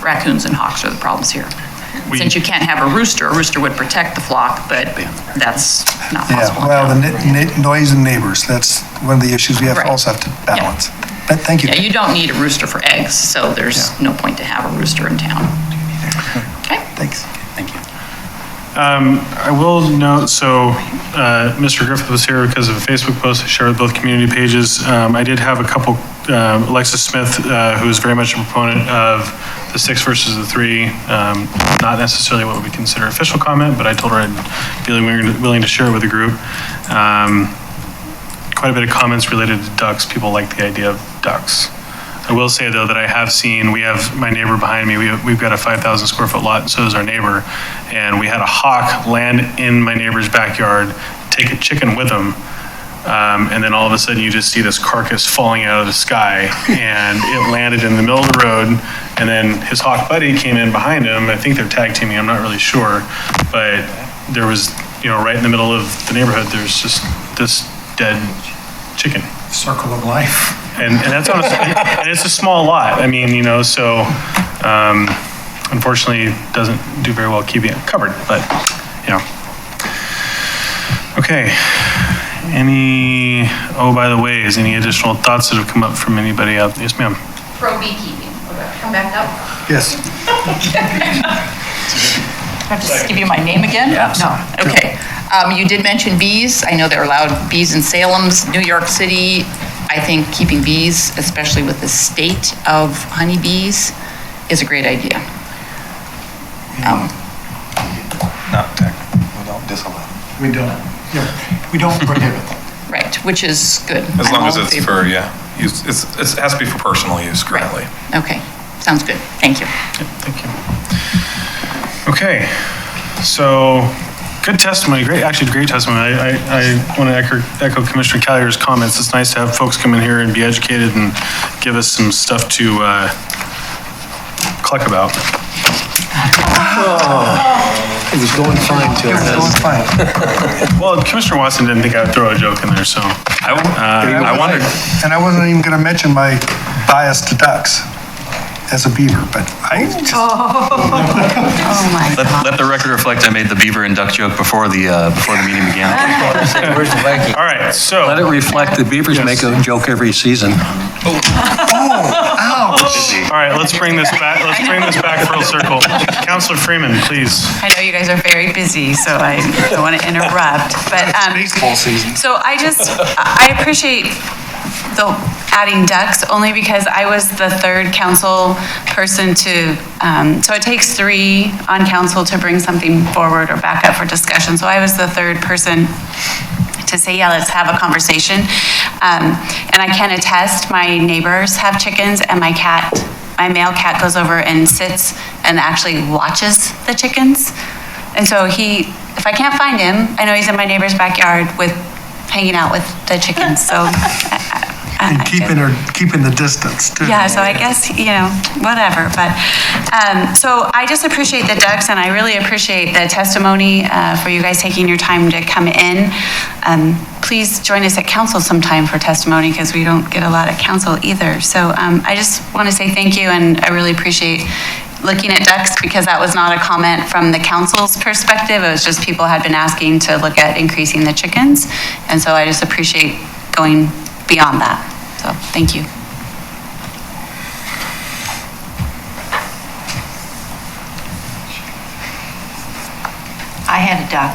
raccoons and hawks are the problems here. Since you can't have a rooster would protect the flock, but that's not possible. Yeah, well, the noise and neighbors, that's one of the issues we also have to balance. But thank you. Yeah, you don't need a rooster for eggs, so there's no point to have a rooster in town. Okay? Thanks. Thank you. I will note, so Mr. Griffith was here because of a Facebook post I shared with both community pages. I did have a couple, Alexis Smith, who is very much a proponent of the 6 versus the 3, not necessarily what we consider official comment, but I told her I'd be willing to share it with the group. Quite a bit of comments related to ducks. People like the idea of ducks. I will say, though, that I have seen, we have my neighbor behind me, we've got a 5,000 square foot lot, and so does our neighbor, and we had a hawk land in my neighbor's backyard, take a chicken with him, and then all of a sudden you just see this carcass falling out of the sky, and it landed in the middle of the road, and then his hawk buddy came in behind him. I think they're tag teaming, I'm not really sure, but there was, right in the middle of the neighborhood, there's just this dead chicken. Circle of life. And that's on and it's a small lot. I mean, so unfortunately it doesn't do very well keeping it covered, but Okay. By the way, is any additional thoughts that have come up from anybody out? Yes, ma'am. Pro beekeeping. Come back up. Yes. I have to just give you my name again? Yeah. No, okay. You did mention bees. I know they're allowed bees in Salem's, New York City. I think keeping bees, especially with the state of honeybees, is a great idea. Not technically, we don't disallow. We don't prohibit them. Right, which is good. As I'm long as all in it's favor. for, use, it has to be for personal use currently. Okay, sounds good. Thank you. Thank you. Okay, so good testimony. Great testimony. I want to echo Commissioner Calyer's comments. It's nice to have folks come in here and be educated and give us some stuff to cluck about. It was going fine till It was fine. Well, Commissioner Watson didn't think I would throw a joke in there, so. I wondered, And I wasn't even going to mention my bias to ducks as a beaver, but I just... Oh, my God. Let the record reflect I made the beaver and duck joke before the meeting began. All right, so. Let it reflect the Beavers make a joke every season. All All right, let's bring this back, full circle. Counselor Freeman, please. I know you guys are very busy, so I don't want to interrupt, but. Baseball season. So I appreciate the adding ducks only because I was the third council person to, so it takes 3 on council to bring something forward or back up for discussion. So I was the third person to say, yeah, let's have a conversation. And I can attest, my neighbors have chickens and my male cat goes over and sits and actually watches the chickens. And so if I can't find him, I know he's in my neighbor's backyard hanging out with the chickens, so. And keeping the distance, too. Yeah, so I guess, whatever, but, so I just appreciate the ducks, and I really appreciate the testimony for you guys taking your time to come in. Please join us at council sometime for testimony, because we don't get a lot at council either. So I just want to say thank you, and I really appreciate looking at ducks, because that was not a comment from the council's perspective. It was just people had been asking to look at increasing the chickens, and so I just appreciate going beyond that. So, thank you. I had a duck.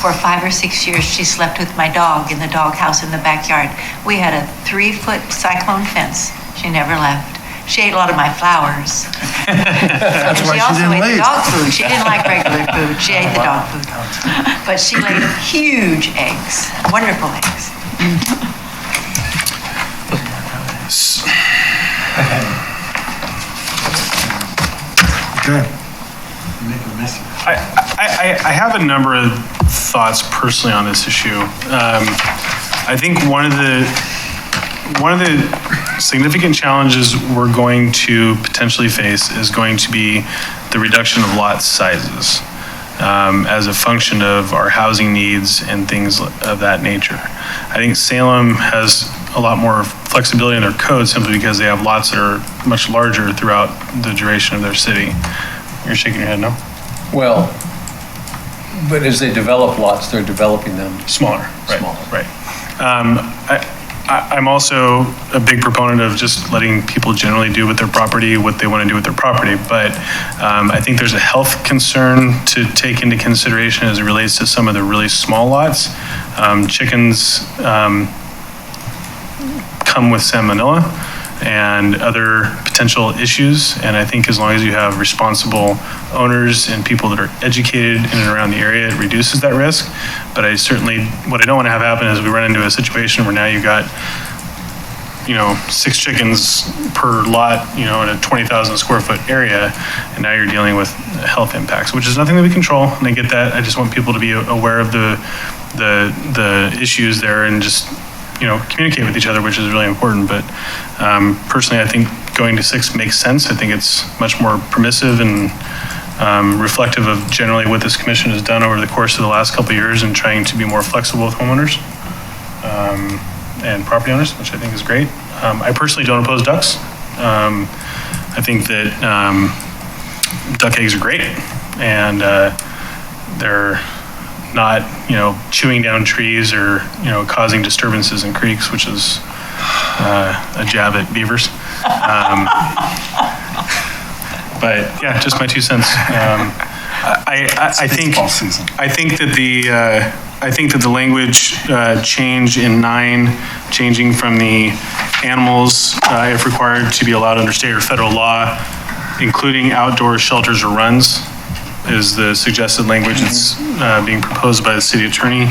For 5 or 6 years, she slept with my dog in the doghouse in the backyard. We had a 3-foot cyclone fence. She never left. She ate a lot of my flowers. That's why she also didn't ate leave. the dog food. She didn't like regular food. She ate the dog food. But she laid huge eggs, wonderful eggs. Okay. I have a number of thoughts personally on this issue. I think one of the significant challenges we're going to potentially face is going to be the reduction of lot sizes as a function of our housing needs and things of that nature. I think Salem has a lot more flexibility in their code simply because they have lots that are much larger throughout the duration of their city. You're shaking your head no? Well, but as they develop lots, they're developing them Smaller, right? smaller. Right. I'm also a big proponent of just letting people generally do with their property what they want to do with their property. But I think there's a health concern to take into consideration as it relates to some of the really small lots. Chickens come with salmonella and other potential issues. And I think as long as you have responsible owners and people that are educated in and around the area, it reduces that risk. But what I don't want to have happen is we run into a situation where now you've got, 6 chickens per lot, in a 20,000 square foot area, and now you're dealing with health impacts, which is nothing that we control, and I get that. I just want people to be aware of the issues there and just communicate with each other, which is really important. But personally, I think going to 6 makes sense. I think it's much more permissive and reflective of generally what this commission has done over the course of the last couple of years in trying to be more flexible with homeowners and property owners, which I think is great. I personally don't oppose ducks. I think that duck eggs are great, and they're not, chewing down trees or, causing disturbances in creeks, which is a jab at beavers. But yeah, just my 2 cents. I think that the language change in 9, changing from the animals, if required to be allowed under state or federal law, including outdoor shelters or runs, is the suggested language that's being proposed by the city attorney.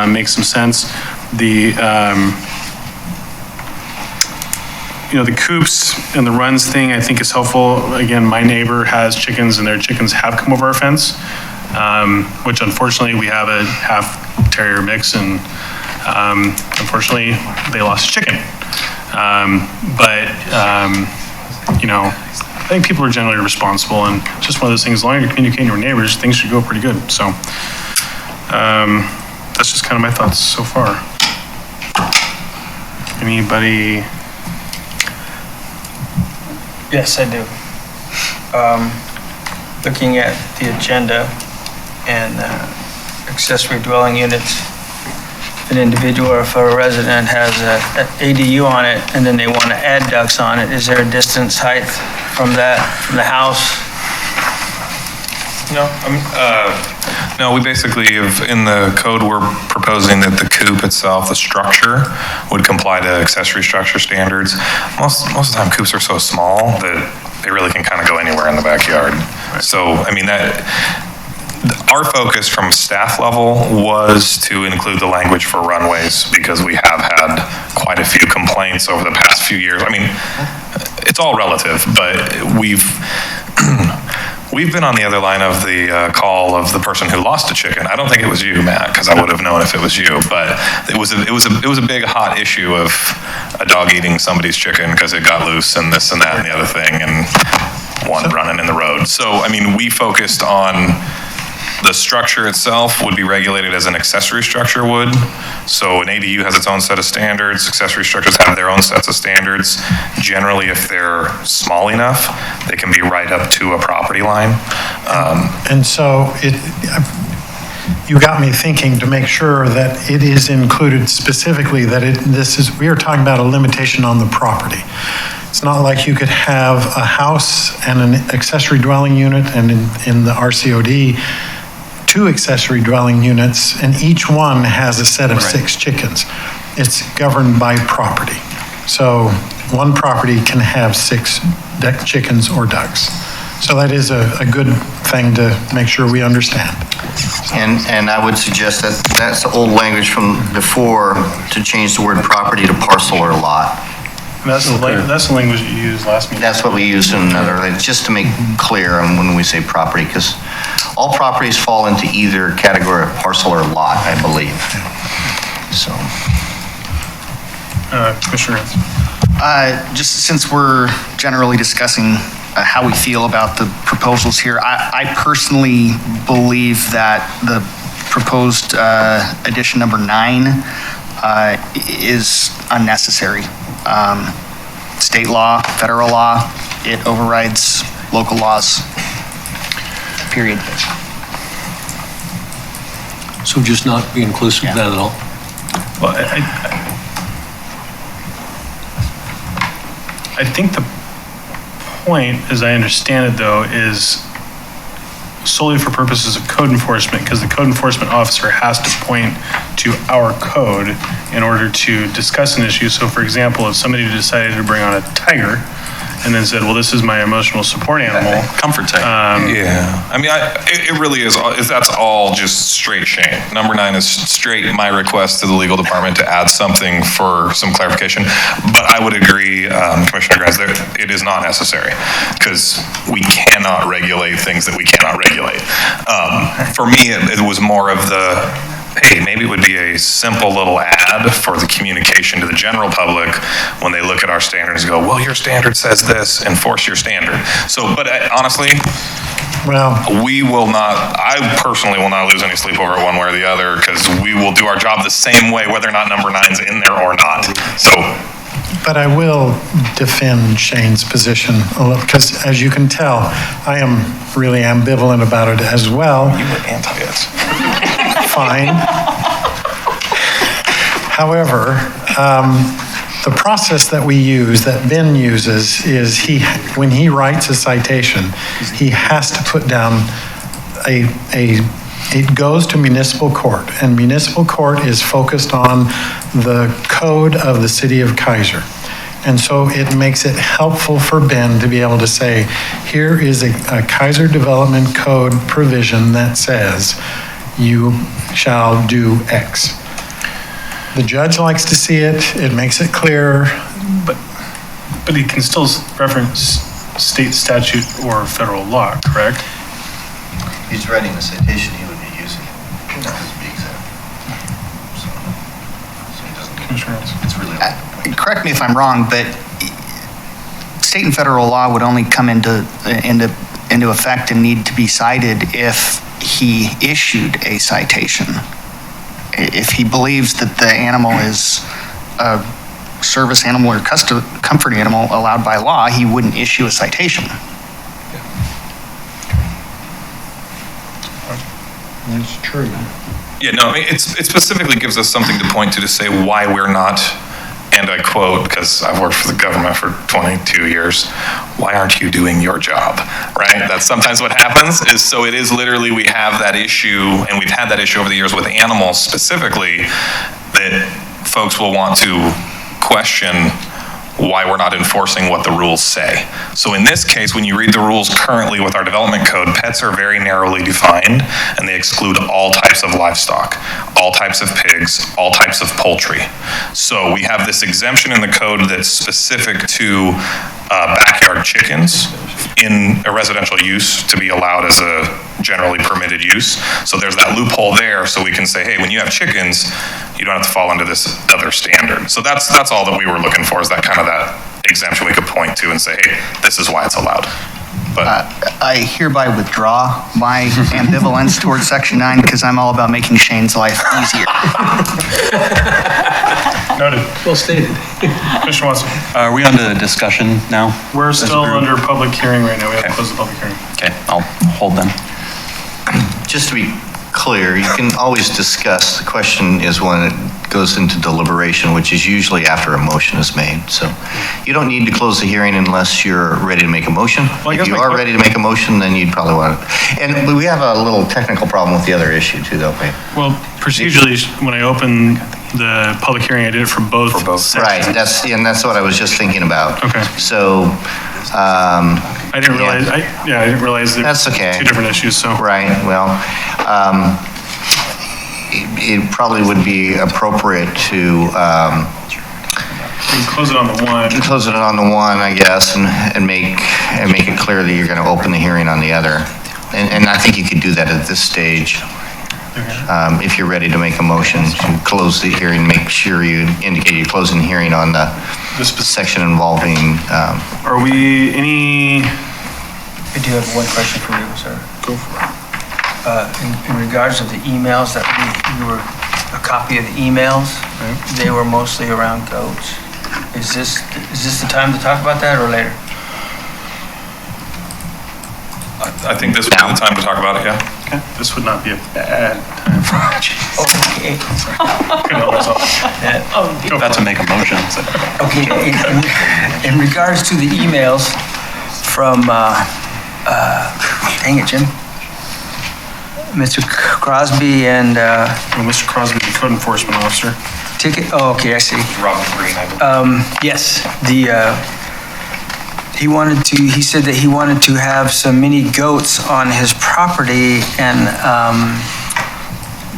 Makes some sense. The coops and the runs thing I think is helpful. Again, my neighbor has chickens and their chickens have come over our fence, which unfortunately we have a half terrier mix, and unfortunately they lost a chicken. I think people are generally responsible, and it's just one of those things, as long as you're communicating with your neighbors, things should go pretty good. So that's just kind of my thoughts so far. Anybody? Yes, I do. Looking at the agenda and accessory dwelling units, an individual or if a resident has an ADU on it and then they want to add ducts on it, is there a distance height from that, from the house? No, we basically have, in the code, we're proposing that the coop itself, the structure, would comply to accessory structure standards. Most of the time, coops are so small that they really can kind of go anywhere in the backyard. So, I mean, our focus from staff level was to include the language for runways because we have had quite a few complaints over the past few years. I mean, it's all relative, but we've been on the other line of the call of the person who lost a chicken. I don't think it was you, Matt, because I would have known if it was you. But it was a big hot issue of a dog eating somebody's chicken because it got loose and this and that and the other thing, and one running in the road. So I mean, we focused on the structure itself would be regulated as an accessory structure would. So an ADU has its own set of standards. Accessory structures have their own sets of standards. Generally, if they're small enough, they can be right up to a property line. And so you got me thinking to make sure that it is included specifically that we are talking about a limitation on the property. It's not like you could have a house and an accessory dwelling unit, and in the RCOD, 2 accessory dwelling units, and each one has a set of 6 chickens. It's governed by property. So one property can have 6 chickens or ducks. So that is a good thing to make sure we understand. And I would suggest that that's the old language from before to change the word property to parcel or lot. That's the language you used last meeting. That's what we used in another, just to make clear when we say property, because all properties fall into either category of parcel or lot, I believe. So. Commissioner Rance. Just since we're generally discussing how we feel about the proposals here, I personally believe that the proposed addition number 9 is unnecessary. State law, federal law, it overrides local laws, period. So just not be inclusive of that at all? Well, I think the point, as I understand it though, is solely for purposes of code enforcement, because the code enforcement officer has to point to our code in order to discuss an issue. So for example, if somebody decided to bring on a tiger and then said, well, this is my emotional support animal. Comfort tiger. Yeah, I mean, it really is, that's all just straight Shane. Number 9 is straight my request to the legal department to add something for some clarification. But I would agree, Commissioner Grants, it is not necessary because we cannot regulate things that we cannot regulate. For me, it was more of the, hey, maybe it would be a simple little ad for the communication to the general public when they look at our standards and go, well, your standard says this, enforce your standard. So, but honestly, we will not, I personally will not lose any sleep over it one way or the other because we will do our job the same way whether or not number 9's in there or not. So. But I will defend Shane's position a little, because as you can tell, I am really ambivalent about it as well. You were anti-us. Fine. However, the process that we use, that Ben uses, is when he writes a citation, he has to put down it goes to municipal court, and municipal court is focused on the code of the city of Keizer. And so it makes it helpful for Ben to be able to say, here is a Keizer Development Code provision that says you shall do X. The judge likes to see it, it makes it clear. But he can still reference state statute or federal law, correct? He's writing the citation he would be using. That would be exact. So he doesn't, it's really. Correct me if I'm wrong, but state and federal law would only come into effect and need to be cited if he issued a citation. If he believes that the animal is a service animal or comfort animal allowed by law, he wouldn't issue a citation. That's true. Yeah, no, I mean, it specifically gives us something to point to say why we're not, and I quote, because I've worked for the government for 22 years, why aren't you doing your job, right? That's sometimes what happens, is so it is literally, we have that issue, and we've had that issue over the years with animals specifically, that folks will want to question why we're not enforcing what the rules say. So in this case, when you read the rules currently with our development code, pets are very narrowly defined, and they exclude all types of livestock, all types of pigs, all types of poultry. So we have this exemption in the code that's specific to backyard chickens in a residential use to be allowed as a generally permitted use. So there's that loophole there, so we can say, hey, when you have chickens, you don't have to fall under this other standard. So that's all that we were looking for, is that kind of that exemption we could point to and say, hey, this is why it's allowed. But I hereby withdraw my ambivalence towards Section 9 because I'm all about making Shane's life easier. Noted. Well stated. Commissioner Watson. Are we on to discussion now? We're As a still group? under public hearing right now. We have to close the public hearing. Okay, I'll hold then. Just to be clear, you can always discuss. The question is when it goes into deliberation, which is usually after a motion is made. So you don't need to close the hearing unless you're ready to make a motion. Well, I guess If you my are ready to make a motion, then you'd probably want to. And we have a little technical problem with the other issue too, don't we? Well, procedurally, when I opened the public hearing, I did it for both sections. Right, that's what I was just thinking about. Okay. So, I didn't realize, I didn't realize there That's okay. were two different issues, so. right, well, it probably would be appropriate to We can close it on the one. close it on the one, I guess, and make it clear that you're going to open the hearing on the other. And I think you could do that at this stage. If you're ready to make a motion to close the hearing, make sure you indicate you're closing the hearing on the section involving, Are we any, I do have one question for you, sir. go for it. In regards to the emails that we were, a copy of the emails, they were mostly around goats. Is this the time to talk about that or later? I think this would be the time to talk about it, yeah. Okay, this would not be a bad time for Okay. About to make a motion. So. Okay, in regards to the emails from, dang it, Jim. Mr. Crosby and, Mr. Crosby, the code enforcement officer. ticket, oh, okay, I see. Robert Green, I believe. Yes, he said that he wanted to have some mini goats on his property, and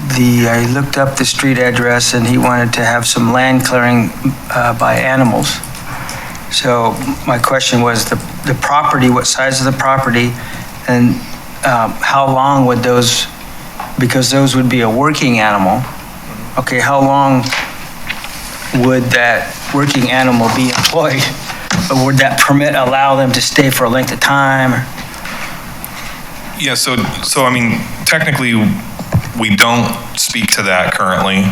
I looked up the street address, and he wanted to have some land clearing by animals. So my question was the property, what size of the property, and how long would those, because those would be a working animal, okay, how long would that working animal be employed? Or would that permit allow them to stay for a length of time? Yeah, so I mean, technically, we don't speak to that currently,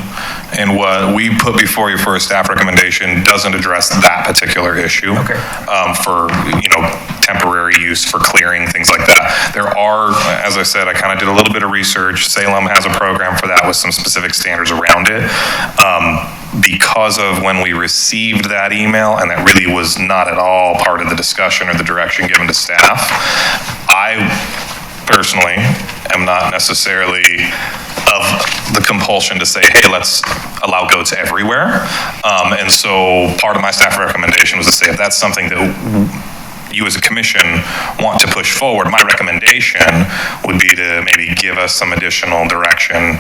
and what we put before you for a staff recommendation doesn't address that particular issue. Okay. For, temporary use for clearing, things like that. There are, as I said, I kind of did a little bit of research. Salem has a program for that with some specific standards around it. Because of when we received that email, and that really was not at all part of the discussion or the direction given to staff, I personally am not necessarily of the compulsion to say, hey, let's allow goats everywhere. And so part of my staff recommendation was to say, if that's something that you as a commission want to push forward, my recommendation would be to maybe give us some additional direction,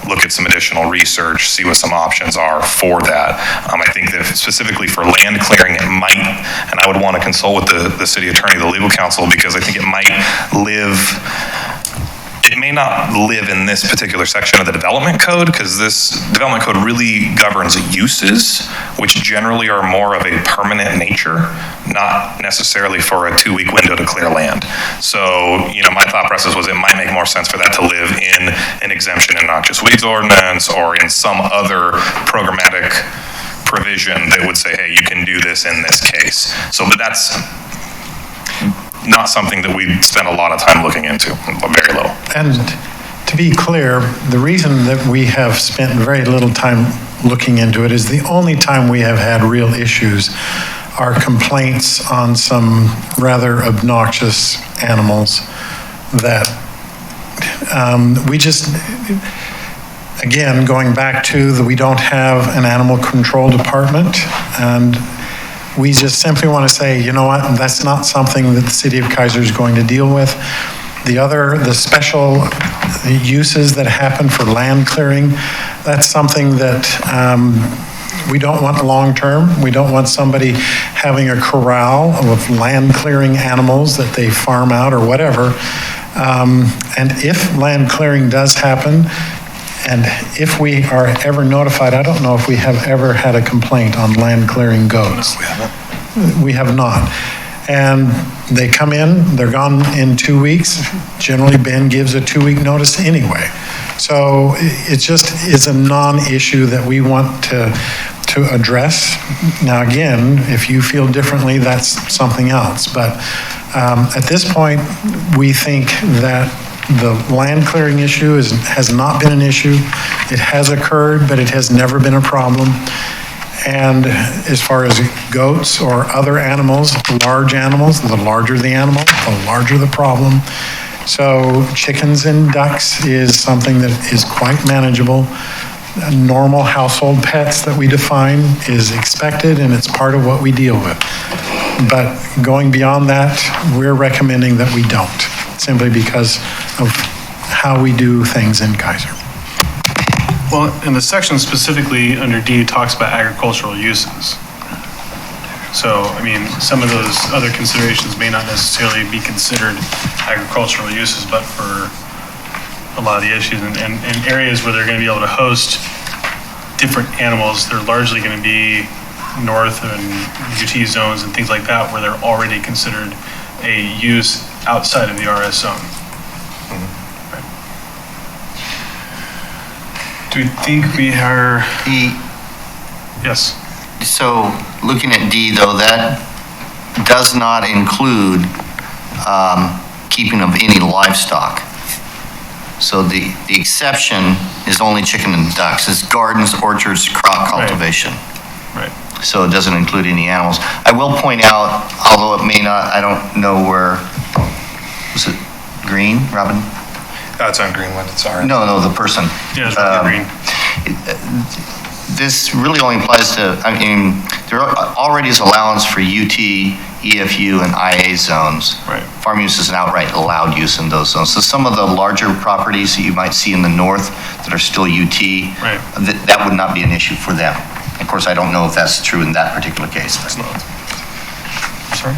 look at some additional research, see what some options are for that. I think that specifically for land clearing, it might, and I would want to consult with the city attorney, the legal counsel, because I think it might live, it may not live in this particular section of the development code, because this development code really governs uses, which generally are more of a permanent nature, not necessarily for a 2-week window to clear land. So, my thought process was it might make more sense for that to live in an exemption in noxious weeds ordinance or in some other programmatic provision that would say, hey, you can do this in this case. So, but that's not something that we spend a lot of time looking into, very little. And to be clear, the reason that we have spent very little time looking into it is the only time we have had real issues are complaints on some rather obnoxious animals that we just, again, going back to that we don't have an animal control department, and we just simply want to say, you know what, that's not something that the city of Keizer is going to deal with. The special uses that happen for land clearing, that's something that we don't want long-term. We don't want somebody having a corral of land clearing animals that they farm out or whatever. And if land clearing does happen, and if we are ever notified, I don't know if we have ever had a complaint on land clearing goats. No, we haven't. We have not. And they come in, they're gone in 2 weeks. Generally, Ben gives a 2-week notice anyway. So it just is a non-issue that we want to address. Now, again, if you feel differently, that's something else. But at this point, we think that the land clearing issue has not been an issue. It has occurred, but it has never been a problem. And as far as goats or other animals, large animals, the larger the animal, the larger the problem. So chickens and ducks is something that is quite manageable. Normal household pets that we define is expected, and it's part of what we deal with. But going beyond that, we're recommending that we don't, simply because of how we do things in Keizer. Well, and the section specifically under D talks about agricultural uses. So, I mean, some of those other considerations may not necessarily be considered agricultural uses, but for a lot of the issues and areas where they're going to be able to host different animals, they're largely going to be north and UT zones and things like that, where they're already considered a use outside of the RS zone. Do we think we are? Yes. So looking at D though, that does not include keeping of any livestock. So the exception is only chicken and ducks. It's gardens, orchards, crop cultivation. Right. So it doesn't include any animals. I will point out, although it may not, I don't know where, was it green, Robin? That's on Greenland, it's ours. No, the person. Yeah, it's green. This really only applies to, I mean, there already is allowance for UT, EFU, and IA zones. Right. Farm use is an outright allowed use in those zones. So some of the larger properties that you might see in the north that are still UT, right, that would not be an issue for them. Of course, I don't know if that's true in that particular case. Sorry?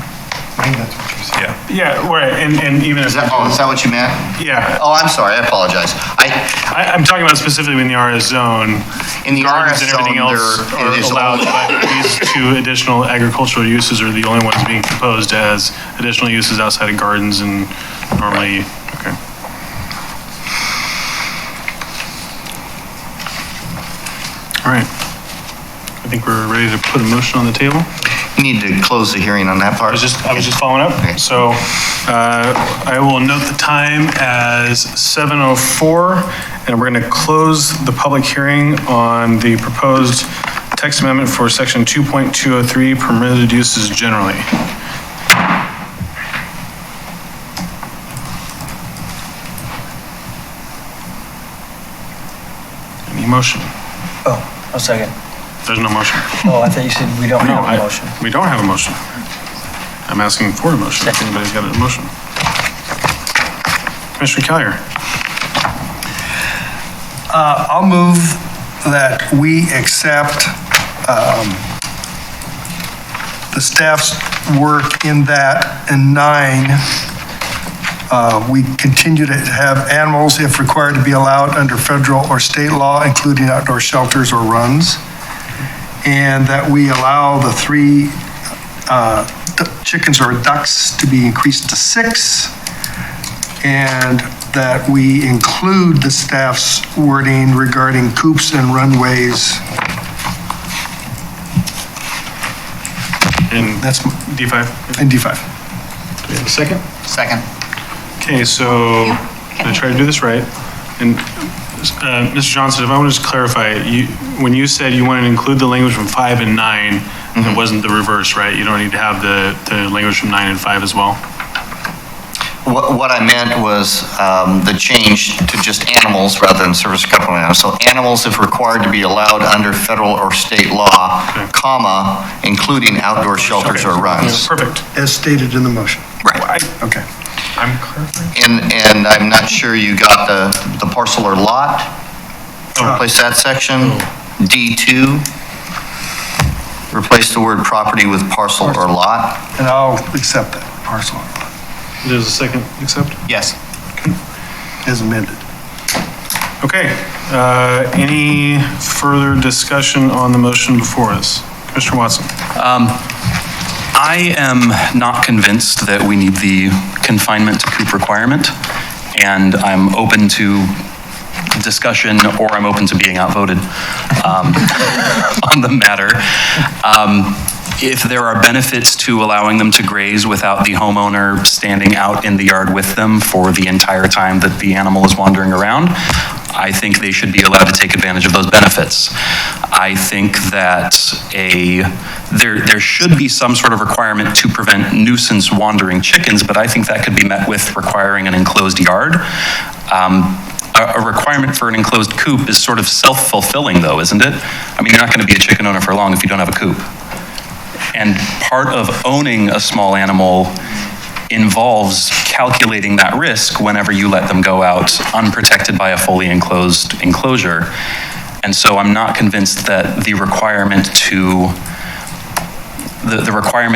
I think that's what you said. Yeah, right, and even is that what you meant? Yeah. Oh, I'm sorry, I apologize. I'm talking about specifically in the RS zone. In the Gardens RS and everything zone, else are allowed, but these two additional agricultural uses are the only ones being proposed as additional uses outside of gardens and normally, okay. All right. I think we're ready to put a motion on the table. You need to close the hearing on that part. I was just following up. Okay. So I will note the time as 7:04, and we're going to close the public hearing on the proposed text amendment for section 2.203, permitted uses generally. Any motion? Oh, a second. There's no motion. Oh, I thought you said we don't have a motion. We don't have a motion. I'm asking for a motion, if anybody's got a motion. Commissioner Keizer. I'll move that we accept the staff's work in that, and 9, we continue to have animals, if required, to be allowed under federal or state law, including outdoor shelters or runs, and that we allow the 3 chickens or ducks to be increased to 6, and that we include the staff's wording regarding coops and runways. And that's D5? In D5. Do we have a second? Second. Okay, so I'm going to try to do this right. And Mr. Johnson, if I want to just clarify, when you said you wanted to include the language from 5 and 9, it wasn't the reverse, right? You don't need to have the language from 9 and 5 as well? What I meant was the change to just animals rather than service company animals. So animals, if required to be allowed under federal or state law, comma, including outdoor shelters or runs. Perfect. As stated in the motion. Right. Okay. I'm clarifying. And I'm not sure you got the parcel or lot. Replace that section. D2. Replace the word property with parcel or lot. And I'll accept that, parcel or lot, There's a second accept? Yes. as amended. Okay. Any further discussion on the motion before us? Commissioner Watson? I am not convinced that we need the confinement to coop requirement, and I'm open to discussion, or I'm open to being outvoted on the matter. If there are benefits to allowing them to graze without the homeowner standing out in the yard with them for the entire time that the animal is wandering around, I think they should be allowed to take advantage of those benefits. I think that there should be some sort of requirement to prevent nuisance wandering chickens, but I think that could be met with requiring an enclosed yard. A requirement for an enclosed coop is sort of self-fulfilling though, isn't it? I mean, you're not going to be a chicken owner for long if you don't have a coop. And part of owning a small animal involves calculating that risk whenever you let them go out unprotected by a fully enclosed enclosure. And so I'm not convinced that the requirement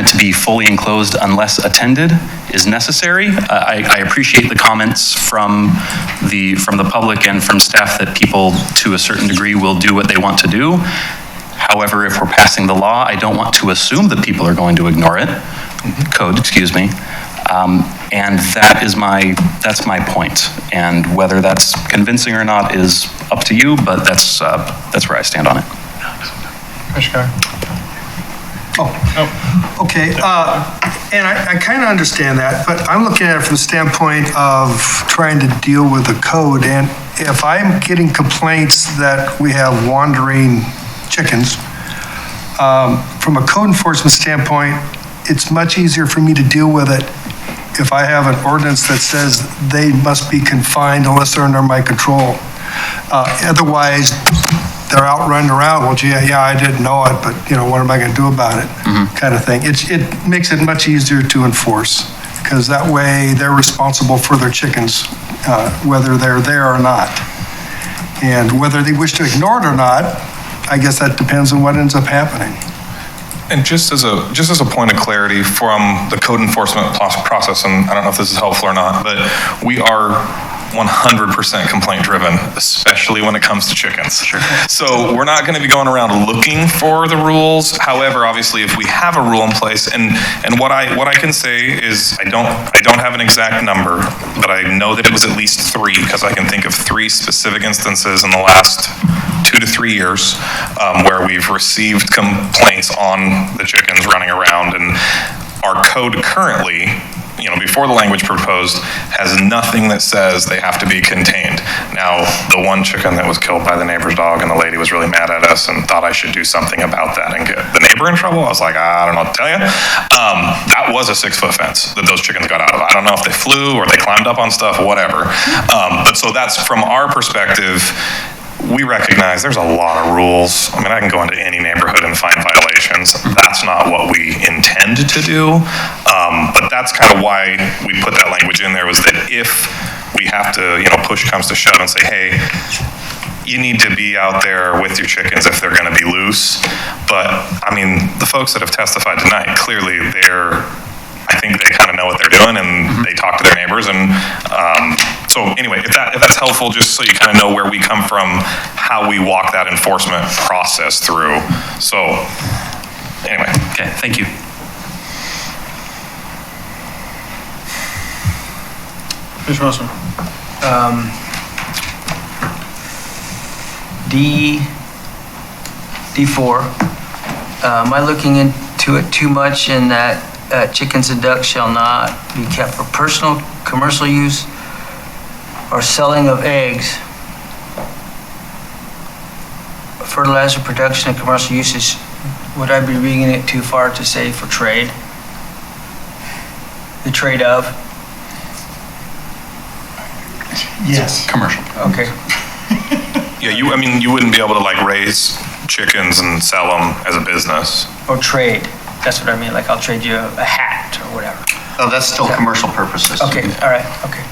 to be fully enclosed unless attended is necessary. I appreciate the comments from the public and from staff that people to a certain degree will do what they want to do. However, if we're passing the law, I don't want to assume that people are going to ignore it. Code, excuse me. And that's my point. And whether that's convincing or not is up to you, but that's where I stand on it. Commissioner? Okay, and I kind of understand that, but I'm looking at it from the standpoint of trying to deal with the code, and if I'm getting complaints that we have wandering chickens, from a code enforcement standpoint, it's much easier for me to deal with it if I have an ordinance that says they must be confined unless they're under my control. Otherwise, they're out running around, well, gee, yeah, I didn't know it, but, what am I going to do about it? Kind of thing. It makes it much easier to enforce, because that way they're responsible for their chickens, whether they're there or not. And whether they wish to ignore it or not, I guess that depends on what ends up happening. And just as a point of clarity from the code enforcement process, and I don't know if this is helpful or not, but we are 100% complaint driven, especially when it comes to chickens. Sure. So we're not going to be going around looking for the rules. However, obviously, if we have a rule in place, and what I can say is I don't have an exact number, but I know that it was at least 3, because I can think of 3 specific instances in the last 2 to 3 years where we've received complaints on the chickens running around, and our code currently, before the language proposed, has nothing that says they have to be contained. Now, the one chicken that was killed by the neighbor's dog, and the lady was really mad at us and thought I should do something about that and get the neighbor in trouble, I was like, I don't know what to tell you. That was a 6-foot fence that those chickens got out of. I don't know if they flew or they climbed up on stuff, whatever. But so that's, from our perspective, we recognize there's a lot of rules. I mean, I can go into any neighborhood and find violations. That's not what we intend to do. But that's kind of why we put that language in there, was that if we have to, push comes to shove and say, hey, you need to be out there with your chickens if they're going to be loose. But I mean, the folks that have testified tonight, clearly I think they kind of know what they're doing, and they talk to their neighbors. And so anyway, if that's helpful, just so you kind of know where we come from, how we walk that enforcement process through. So anyway. Okay, thank you. Commissioner Wilson? D4, am I looking into it too much in that chickens and ducks shall not be kept for personal, commercial use or selling of eggs fertilizer production and commercial uses, would I be reading it too far to say for trade? The trade of? Yes. Commercial. Okay. Yeah, you wouldn't be able to like raise chickens and sell them as a business. Or trade, that's what I mean, like I'll trade you a hat or whatever. Oh, that's still commercial purposes. Okay, all right, okay.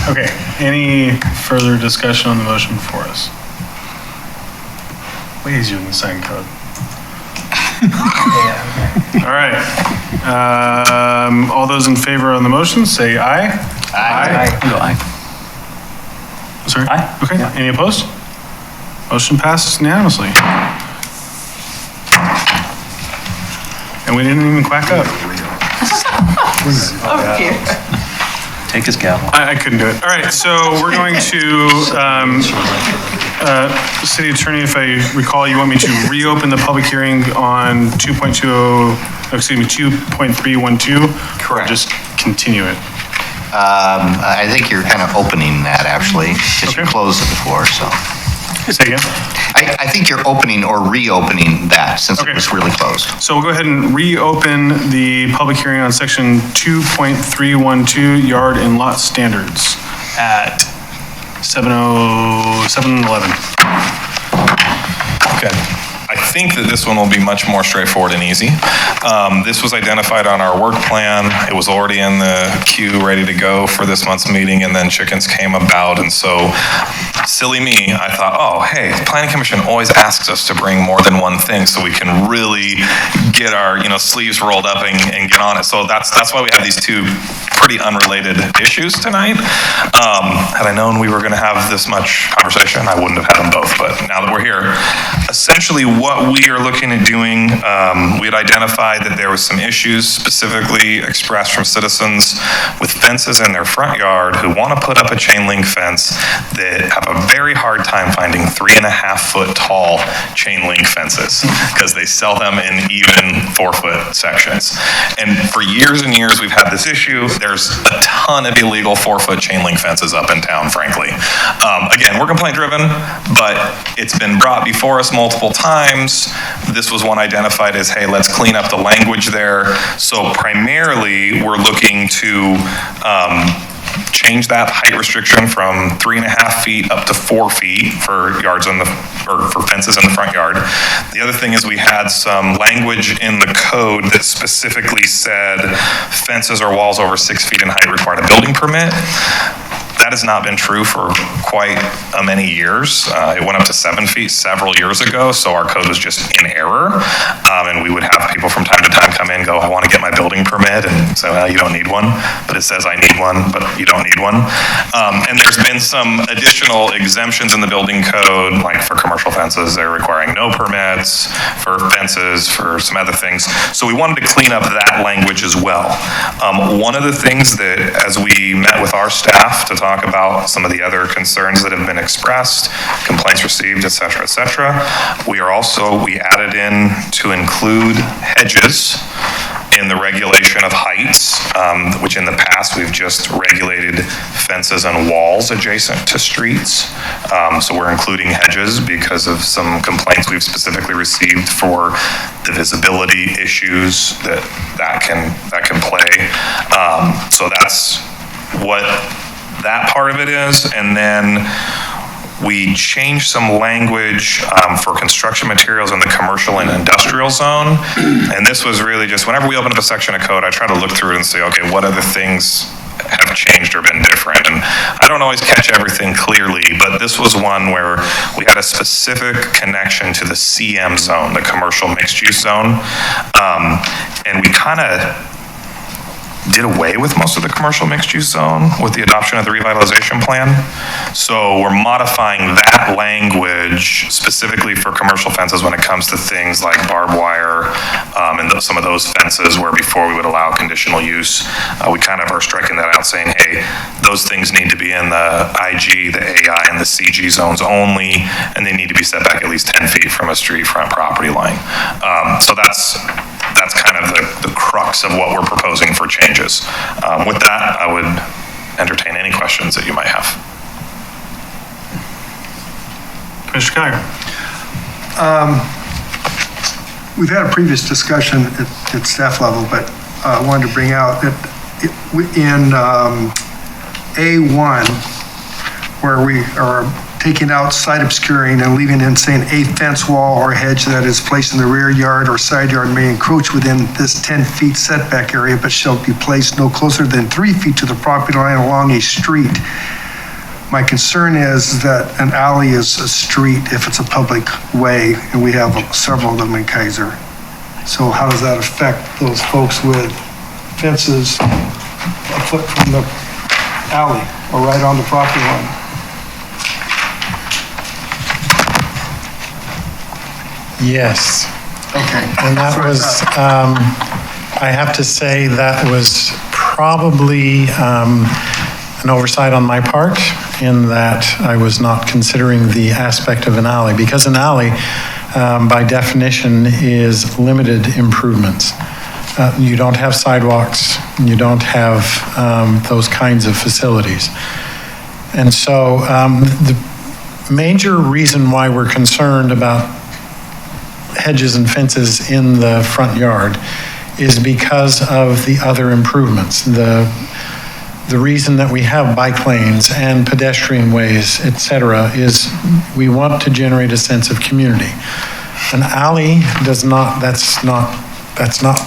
Okay, any further discussion on the motion before us? Way easier than the sign code. All right. All those in favor on the motion, say aye. Aye. Go aye. Sorry? Aye. Okay, any opposed? Motion passes unanimously. And we didn't even quack up. Take his gavel. I couldn't do it. All right, so we're going to, City Attorney, if I recall, you want me to reopen the public hearing on 2.312? Correct. Or just continue it? I think you're kind of opening that, actually, because you Okay. closed it before, so. Say again? I think you're opening or reopening that, since it Okay. was really closed. So we'll go ahead and reopen the public hearing on section 2.312, yard and lot standards at 7:11. Okay. I think that this one will be much more straightforward and easy. This was identified on our work plan. It was already in the queue, ready to go for this month's meeting, and then chickens came about. And so, silly me, I thought, oh, hey, the Planning Commission always asks us to bring more than one thing so we can really get our, sleeves rolled up and get on it. So that's why we have these two pretty unrelated issues tonight. Had I known we were going to have this much conversation, I wouldn't have had them both. But now that we're here, essentially what we are looking at doing, we had identified that there was some issues specifically expressed from citizens with fences in their front yard who want to put up a chain link fence that have a very hard time finding 3.5-foot tall chain link fences because they sell them in even 4-foot sections. And for years and years, we've had this issue. There's a ton of illegal 4-foot chain link fences up in town, frankly. Again, we're complaint driven, but it's been brought before us multiple times. This was one identified as, hey, let's clean up the language there. So primarily, we're looking to change that height restriction from 3.5 feet up to 4 feet for yards for fences in the front yard. The other thing is we had some language in the code that specifically said fences or walls over 6 feet in height required a building permit. That has not been true for quite many years. It went up to 7 feet several years ago, so our code was just in error. And we would have people from time to time come in and go, I want to get my building permit, and say, well, you don't need one, but it says I need one, but you don't need one. And there's been some additional exemptions in the building code, like for commercial fences, they're requiring no permits, for fences, for some other things. So we wanted to clean up that language as well. One of the things that, as we met with our staff to talk about some of the other concerns that have been expressed, complaints received, et cetera, we added in to include hedges in the regulation of heights, which in the past we've just regulated fences and walls adjacent to streets. So we're including hedges because of some complaints we've specifically received for the visibility issues that can play. So that's what that part of it is. And then we changed some language for construction materials in the commercial and industrial zone. And this was really just, whenever we open up a section of code, I try to look through it and say, okay, what other things have changed or been different? And I don't always catch everything clearly, but this was one where we had a specific connection to the CM zone, the commercial mixed use zone. And we kind of did away with most of the commercial mixed-use zone with the adoption of the revitalization plan. So we're modifying that language specifically for commercial fences when it comes to things like barbed wire and some of those fences where before we would allow conditional use. We kind of are striking that out saying, hey, those things need to be in the IG, the AI, and the CG zones only, and they need to be set back at least 10 feet from a street front property line. So that's kind of the crux of what we're proposing for changes. With that, I would entertain any questions that you might have. Commissioner Keizer. We've had a previous discussion at staff level, but I wanted to bring out that in A1, where we are taking out side obscuring and leaving in saying a fence wall or hedge that is placed in the rear yard or side yard may encroach within this 10 feet setback area, but shall be placed no closer than 3 feet to the property line along a street. My concern is that an alley is a street if it's a public way, and we have several of them in Keizer. So how does that affect those folks with fences a foot from the alley or right on the property line? Yes. Okay. And that was, I have to say, that was probably an oversight on my part in that I was not considering the aspect of an alley, because an alley, by definition, is limited improvements. You don't have sidewalks, you don't have those kinds of facilities. And so the major reason why we're concerned about hedges and fences in the front yard is because of the other improvements. The reason that we have bike lanes and pedestrian ways, et cetera, is we want to generate a sense of community. An alley does not, that's not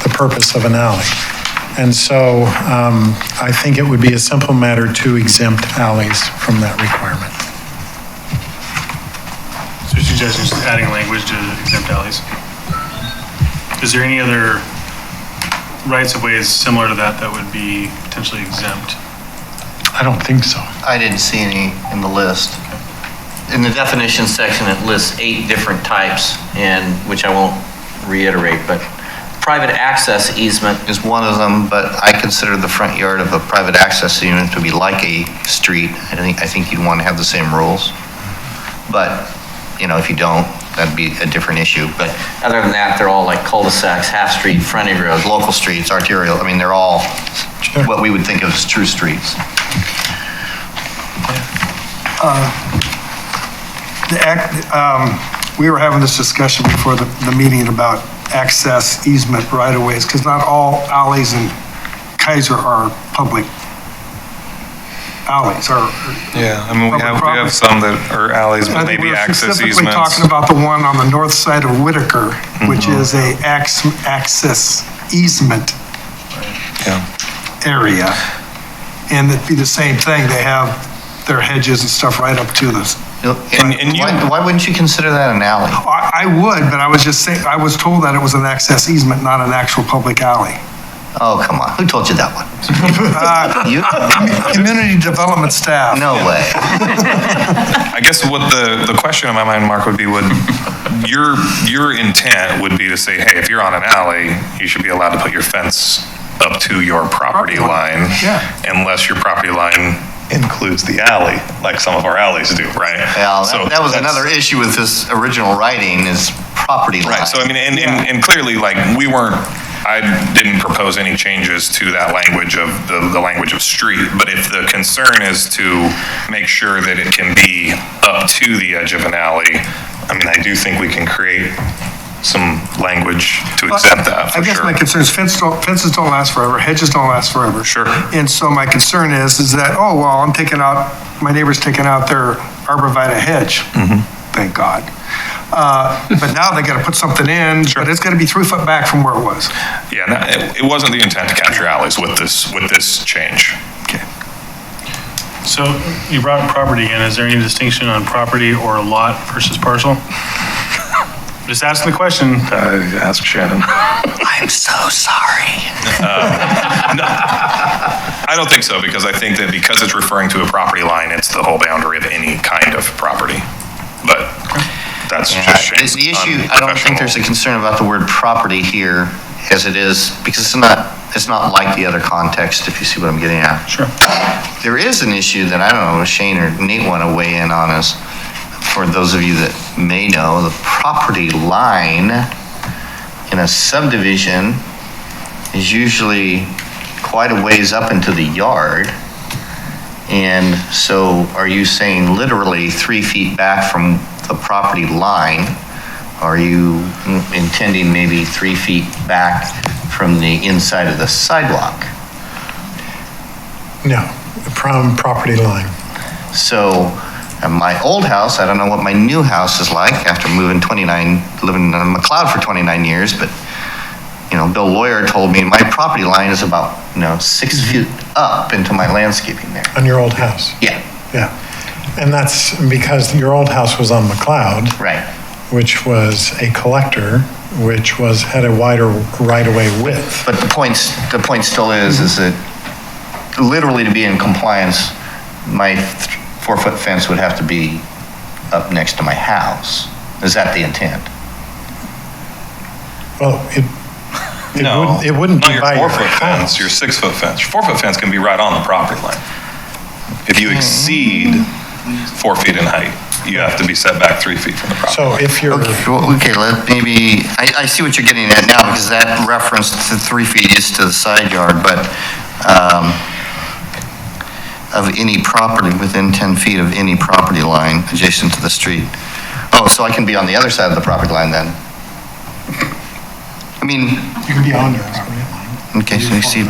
the purpose of an alley. And so I think it would be a simple matter to exempt alleys from that requirement. So you're suggesting just adding language to exempt alleys? Is there any other rights of ways similar to that that would be potentially exempt? I don't think so. I didn't see any in the list. In the definition section, it lists 8 different types, and which I won't reiterate, but private access easement is one of them, but I consider the front yard of a private access unit to be like a street. I think you'd want to have the same rules. But, you know, if you don't, that'd be a different issue. But other than that, they're all like cul-de-sacs, half-street, frontage roads, local streets, arterial. I mean, they're all what we would think of as true streets. We were having this discussion before the meeting about access easement right-of-ways, because not all alleys in Keizer are public alleys. Yeah, I mean, we have some that are alleys, but maybe access Specifically easements. talking about the one on the north side of Whitaker, which is a access easement area. And it'd be the same thing. They have their hedges and stuff right up to this. Why wouldn't you consider that an alley? I would, but I was just saying, I was told that it was an access easement, not an actual public alley. Oh, come on. Who told you that one? You? Community development staff. No way. I guess what the question in my mind, Mark, would be, your intent would be to say, hey, if you're on an alley, you should be allowed to put your fence up to your property line, unless your property line includes the alley, like some of our alleys do, right? Yeah, that was another issue with this original writing is property line. Right, so I mean, and clearly, like, I didn't propose any changes to that language of the language of street, but if the concern is to make sure that it can be up to the edge of an alley, I mean, I do think we can create some language to exempt that, for sure. I guess my concern is fences don't last forever, hedges don't last forever. Sure. And so my concern is that, oh, well, my neighbor's taking out their arborvitae hedge. Thank God. But now they got to put something in, but it's going to be 3 foot back from where it was. Yeah, it wasn't the intent to capture alleys with this change. Okay. So you brought up property again. Is there any distinction on property or lot versus parcel? Just asking the question. Ask Shannon. I'm so sorry. No, I don't think so, because I think that because it's referring to a property line, it's the whole boundary of any kind of property. But that's just Shane's the issue. I don't think there's a concern about the word property here, as it is, because it's not like the other context, if you see what I'm getting at. Sure. There is an issue that I don't know if Shane or Nate want to weigh in on, is for those of you that may know, the property line in a subdivision is usually quite a ways up into the yard. And so are you saying literally 3 feet back from the property line? Are you intending maybe 3 feet back from the inside of the sidewalk? No, from property line. So at my old house, I don't know what my new house is like after living in McLeod for 29 years, but, Bill Lawyer told me my property line is about, 6 feet up into my landscaping there. On your old house? Yeah. Yeah. And that's because your old house was on McLeod. Right. Which was a collector, which had a wider right-of-way width. But the point still is that literally to be in compliance, my 4-foot fence would have to be up next to my house. Is that the intent? Well, No, it wouldn't not be your by your 4-foot fence, house. your 6-foot fence. Your 4-foot fence can be right on the property line. If you exceed 4 feet in height, you have to be set back 3 feet from the property. So if you're, Okay, I see what you're getting at now, because that reference to 3 feet is to the side yard, but of any property within 10 feet of any property line adjacent to the street. Oh, so I can be on the other side of the property line then? I mean, you can be on your property line. okay, so you see, and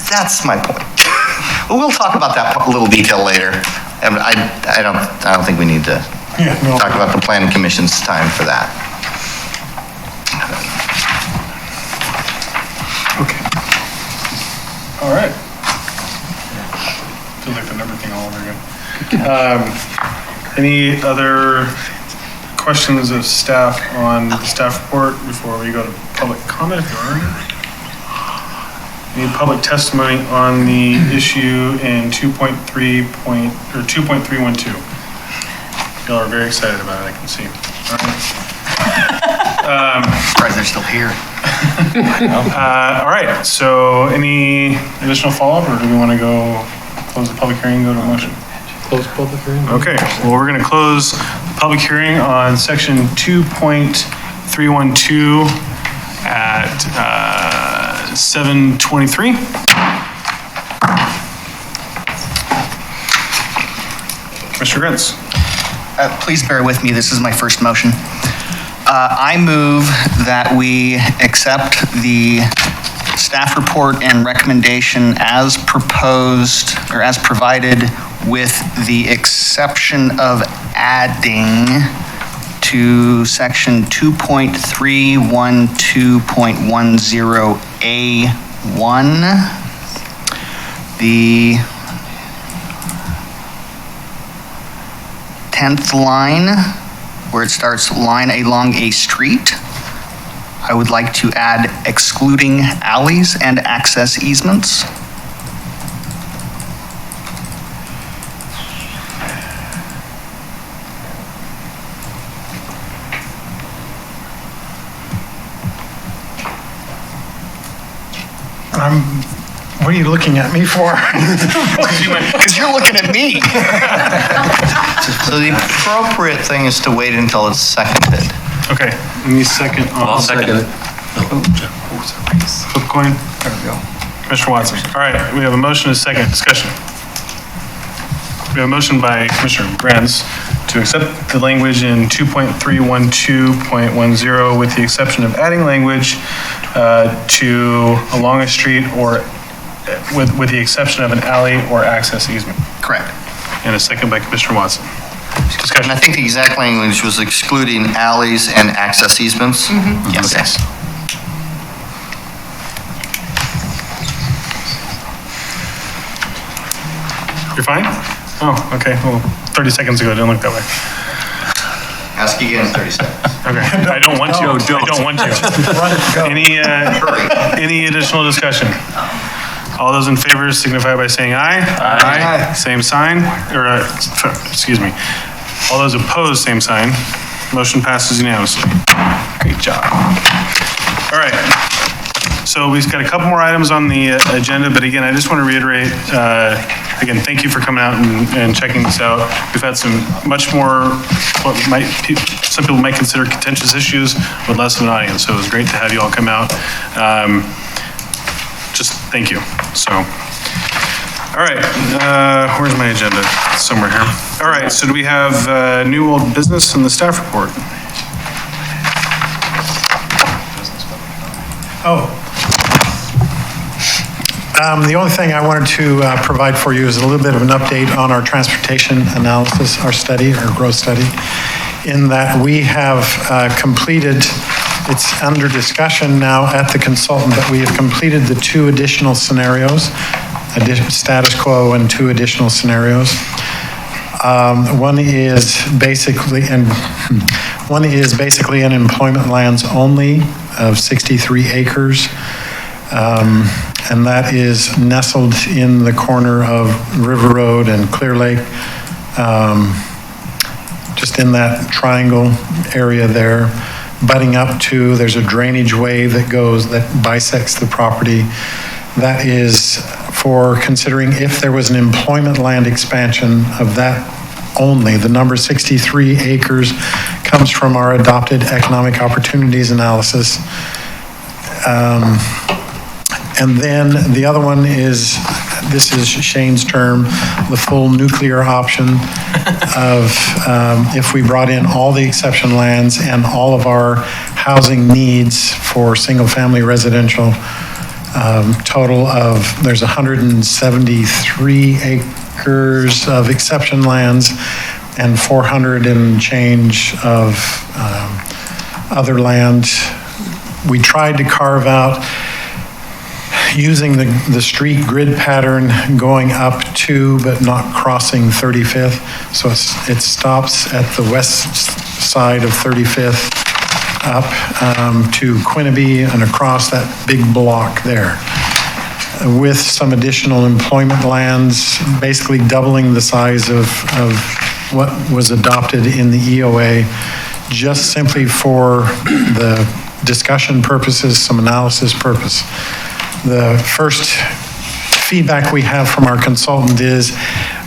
that's my point. But we'll talk about that little detail later. And I don't think we need to talk about the planning commission's time for that. Okay. All right. Feels like the number thing all over again. Any other questions of staff on the staff report before we go to public comment, if there are any? Any public testimony on the issue in 2.3.312? Y'all are very excited about it, I can see. All right. Surprised they're still here. All right, so any additional follow-up, or do we want to go close the public hearing and go to a motion? Close public hearing? Okay, well, we're going to close the public hearing on section 2.312 at 7:23. Mr. Gritz. Please bear with me, this is my first motion. I move that we accept the staff report and recommendation as proposed, or as provided, with the exception of adding to section 2.312.10A1, the 10th line, where it starts line along a street. I would like to add excluding alleys and access easements. What are you looking at me for? Because you're looking at me. So the appropriate thing is to wait until it's seconded. Okay, any second on? I'll second it. Flip a coin. There we go. Commissioner Watson. All right, we have a motion and a second. Discussion. We have a motion by Commissioner Granz to accept the language in 2.312.10 with the exception of adding language to along a street or with the exception of an alley or access easement. Correct. And a second by Commissioner Watson. Discussion. And I think the exact language was excluding alleys and access easements? Yes. Okay. You're fine? Oh, okay. Well, 30 seconds ago, it didn't look that way. Ask again in 30 seconds. Okay. I don't want to. I don't want to. Any additional discussion? All those in favor signify by saying aye. Aye. Same sign, or, excuse me. All those opposed, same sign. Motion passes unanimously. Great job. All right. So we've got a couple more items on the agenda, but again, I just want to reiterate, again, thank you for coming out and checking this out. We've had some much more, some people might consider contentious issues with less of an audience, so it was great to have you all come out. Just thank you. So, All right, where's my agenda? It's somewhere here. All right, so do we have new old business in the staff report? The only thing I wanted to provide for you is a little bit of an update on our transportation analysis, our study, our growth study, in that we have completed, it's under discussion now at the consultant, but we have completed the 2 additional scenarios, status quo and 2 additional scenarios. One is basically an employment lands only of 63 acres. And that is nestled in the corner of River Road and Clear Lake, just in that triangle area there, butting up to, there's a drainage way that bisects the property. That is for considering if there was an employment land expansion of that only. The number 63 acres comes from our adopted economic opportunities analysis. And then the other one is, this is Shane's term, the full nuclear option of if we brought in all the exception lands and all of our housing needs for single-family residential, total of, there's 173 acres of exception lands and 400 and change of other land. We tried to carve out using the street grid pattern going up to but not crossing 35th. So it stops at the west side of 35th up to Quinniby and across that big block there, with some additional employment lands, basically doubling the size of what was adopted in the EOA, just simply for the discussion purposes, some analysis purpose. The first feedback we have from our consultant is,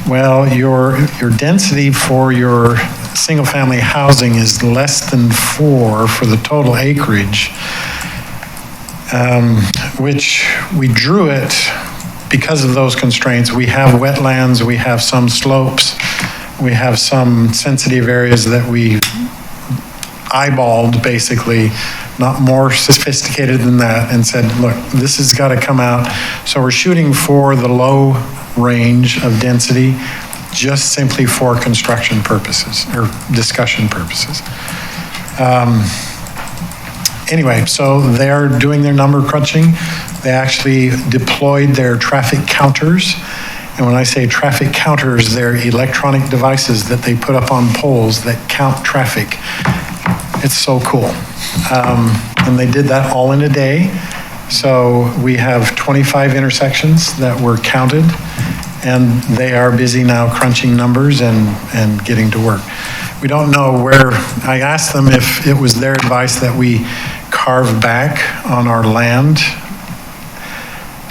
well, your density for your single-family housing is less than 4 for the total acreage, which we drew it because of those constraints. We have wetlands, we have some slopes, we have some sensitive areas that we eyeballed, basically, not more sophisticated than that, and said, look, this has got to come out. So we're shooting for the low range of density, just simply for construction purposes or discussion purposes. Anyway, so they're doing their number crunching. They actually deployed their traffic counters. And when I say traffic counters, they're electronic devices that they put up on poles that count traffic. It's so cool. And they did that all in a day. So we have 25 intersections that were counted, and they are busy now crunching numbers and getting to work. We don't know where, I asked them if it was their advice that we carve back on our land.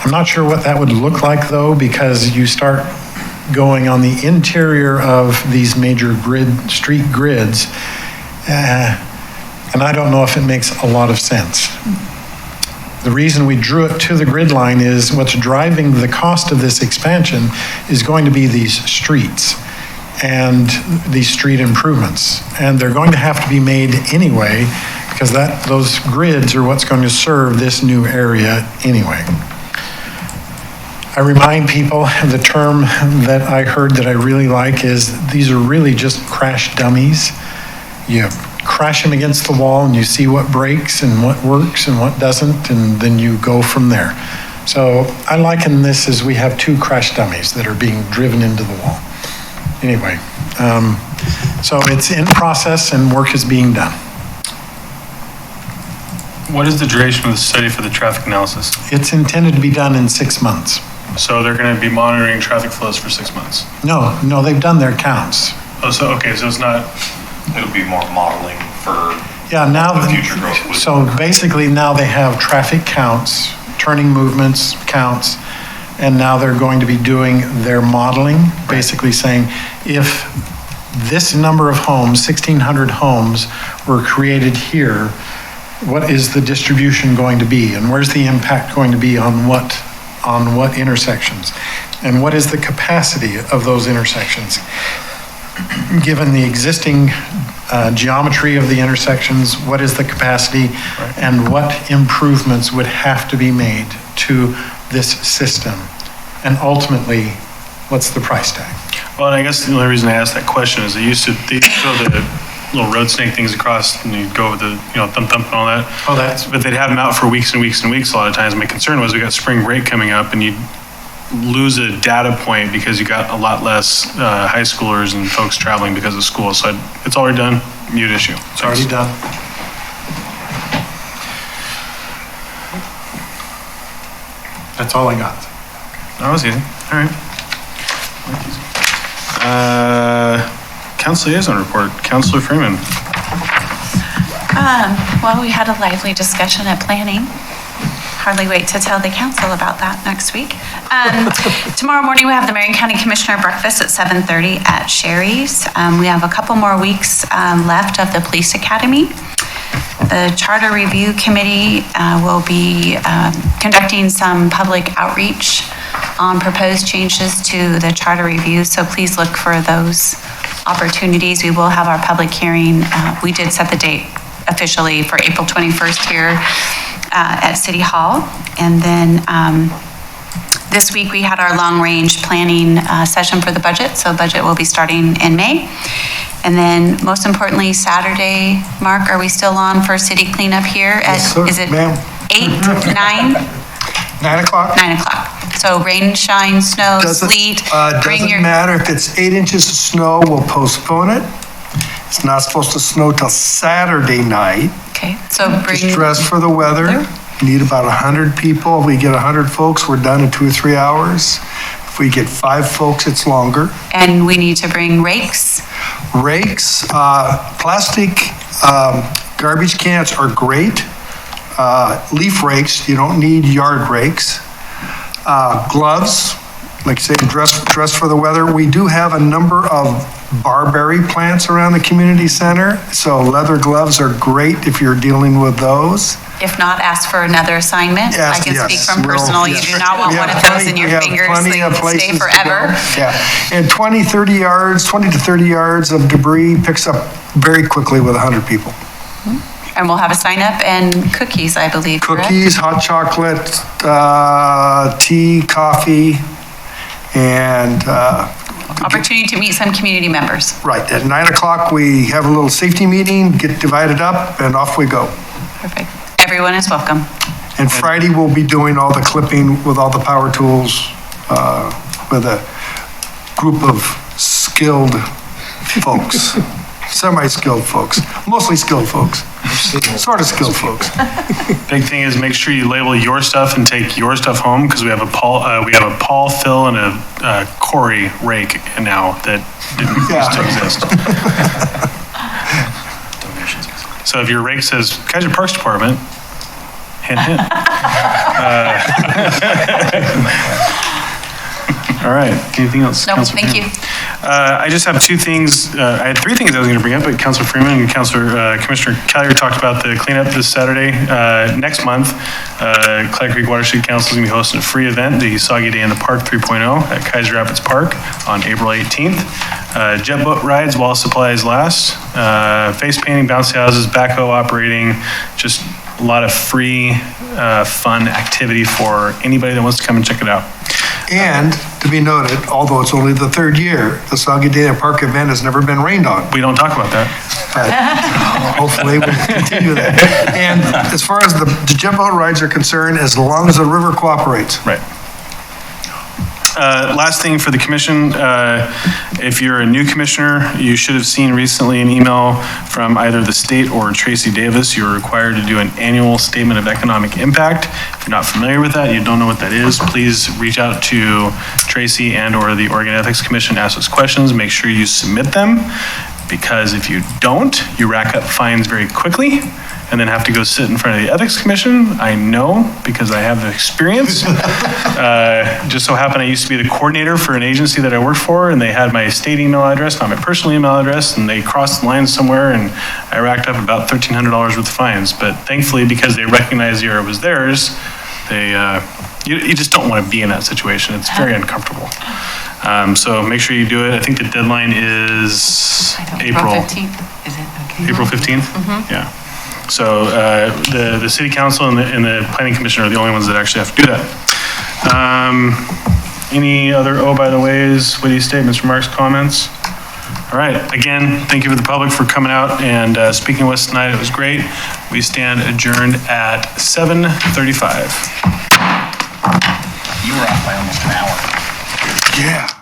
I'm not sure what that would look like though, because you start going on the interior of these major street grids, and I don't know if it makes a lot of sense. The reason we drew it to the grid line is what's driving the cost of this expansion is going to be these streets and these street improvements. And they're going to have to be made anyway, because those grids are what's going to serve this new area anyway. I remind people, the term that I heard that I really like is, these are really just crash dummies. You crash them against the wall and you see what breaks and what works and what doesn't, and then you go from there. So I liken this as we have 2 crash dummies that are being driven into the wall. Anyway, so it's in process and work is being done. What is the duration of the study for the traffic analysis? It's intended to be done in 6 months. So they're going to be monitoring traffic flows for 6 months? No, they've done their counts. Oh, so, okay, so it's not... It'll be more modeling for now the future growth. So basically now they have traffic counts, turning movements counts, and now they're going to be doing their modeling, basically saying if this number of homes, 1,600 homes, were created here, what is the distribution going to be, and where's the impact going to be on what intersections? And what is the capacity of those intersections? Given the existing geometry of the intersections, what is the capacity and what improvements would have to be made to this system? And ultimately, what's the price tag? Well, and I guess the only reason I asked that question is they used to throw the little road snake things across and you'd go with the, thump and all that. Oh, that's. But they'd have them out for weeks and weeks and weeks a lot of times. My concern was we got spring break coming up and you'd lose a data point because you got a lot less high schoolers and folks traveling because of school. So it's already done, mute issue. It's already done. That's all I got. That was easy. All right. Council liaison report. Councilor Freeman. Well, we had a lively discussion at planning. Hardly wait to tell the council about that next week. Tomorrow morning, we have the Marion County Commissioner breakfast at 7:30 at Sherry's. We have a couple more weeks left of the Police Academy. The Charter Review Committee will be conducting some public outreach on proposed changes to the charter review, so please look for those opportunities. We will have our public hearing. We did set the date officially for April 21st here at City Hall. And then this week we had our long-range planning session for the budget, so budget will be starting in May. And then most importantly, Saturday, Mark, are we still on for city cleanup here? Yes, sir, Is it ma'am. 8, 9? 9 o'clock? 9 o'clock. So rain, shine, snow, sleet. Bring your. Doesn't matter if it's 8 inches of snow, we'll postpone it. It's not supposed to snow till Saturday night. Okay, so bring. Just dress for the weather. We need about 100 people. If we get 100 folks, we're done in 2 or 3 hours. If we get 5 folks, it's longer. And we need to bring rakes. Rakes, plastic garbage cans are great. Leaf rakes, you don't need yard rakes. Gloves, like I say, dress for the weather. We do have a number of barberry plants around the community center, so leather gloves are great if you're dealing with those. If not, ask for another assignment. Yes, I can speak yes, from personal. You yes. do not want We one have of those in plenty- your we have fingers so plenty you of can places stay to go. forever. Yeah, and 20 to 30 yards of debris picks up very quickly with 100 people. And we'll have a sign up and cookies, I believe, correct? Cookies, hot chocolate, tea, coffee, and Opportunity to meet some community members. right, at 9 o'clock, we have a little safety meeting, get divided up, and off we go. Perfect. Everyone is welcome. And Friday, we'll be doing all the clipping with all the power tools, with a group of skilled folks, semi-skilled folks, mostly skilled folks, sort of skilled folks. Big thing is make sure you label your stuff and take your stuff home because we have a Paul, Phil, and a Corey rake now that didn't used to exist. So if your rake says Keizer Parks Department, hint, hint. All right, anything else? No, Councilor thank Freeman? you. I just have 2 things. I had 3 things I was going to bring up, but Councilor Freeman and Commissioner Keizer talked about the cleanup this Saturday. Next month, Clay Creek Watershed Council is going to be hosting a free event, the Soggy Day in the Park 3.0 at Keizer Rapids Park on April 18th. Jet boat rides while supplies last. Face painting, bouncy houses, backhoe operating, just a lot of free, fun activity for anybody that wants to come and check it out. And to be noted, although it's only the 3rd year, the Soggy Day at Park event has never been rained on. We don't talk about that. Hopefully, we'll continue that. And as far as the jet boat rides are concerned, as long as the river cooperates. Right. Last thing for the commission, if you're a new commissioner, you should have seen recently an email from either the state or Tracy Davis. You're required to do an annual statement of economic impact. If you're not familiar with that, you don't know what that is, please reach out to Tracy and/or the Oregon Ethics Commission, ask us questions, make sure you submit them, because if you don't, you rack up fines very quickly and then have to go sit in front of the Ethics Commission. I know because I have the experience. Just so happened I used to be the coordinator for an agency that I worked for, and they had my state email address, not my personal email address, and they crossed the line somewhere, and I racked up about $1,300 worth of fines. But thankfully, because they recognized the error was theirs, they you just don't want to be in that situation. It's very uncomfortable. So make sure you do it. I think the deadline is April. 15th, is it? Okay. April 15th? Yeah. So the city council and the planning commission are the only ones that actually have to do that. Any other by the ways, witty statements, remarks, comments? All right, again, thank you for the public for coming out and speaking with us tonight. It was great. We stand adjourned at 7:35. You were off by almost an hour. Yeah.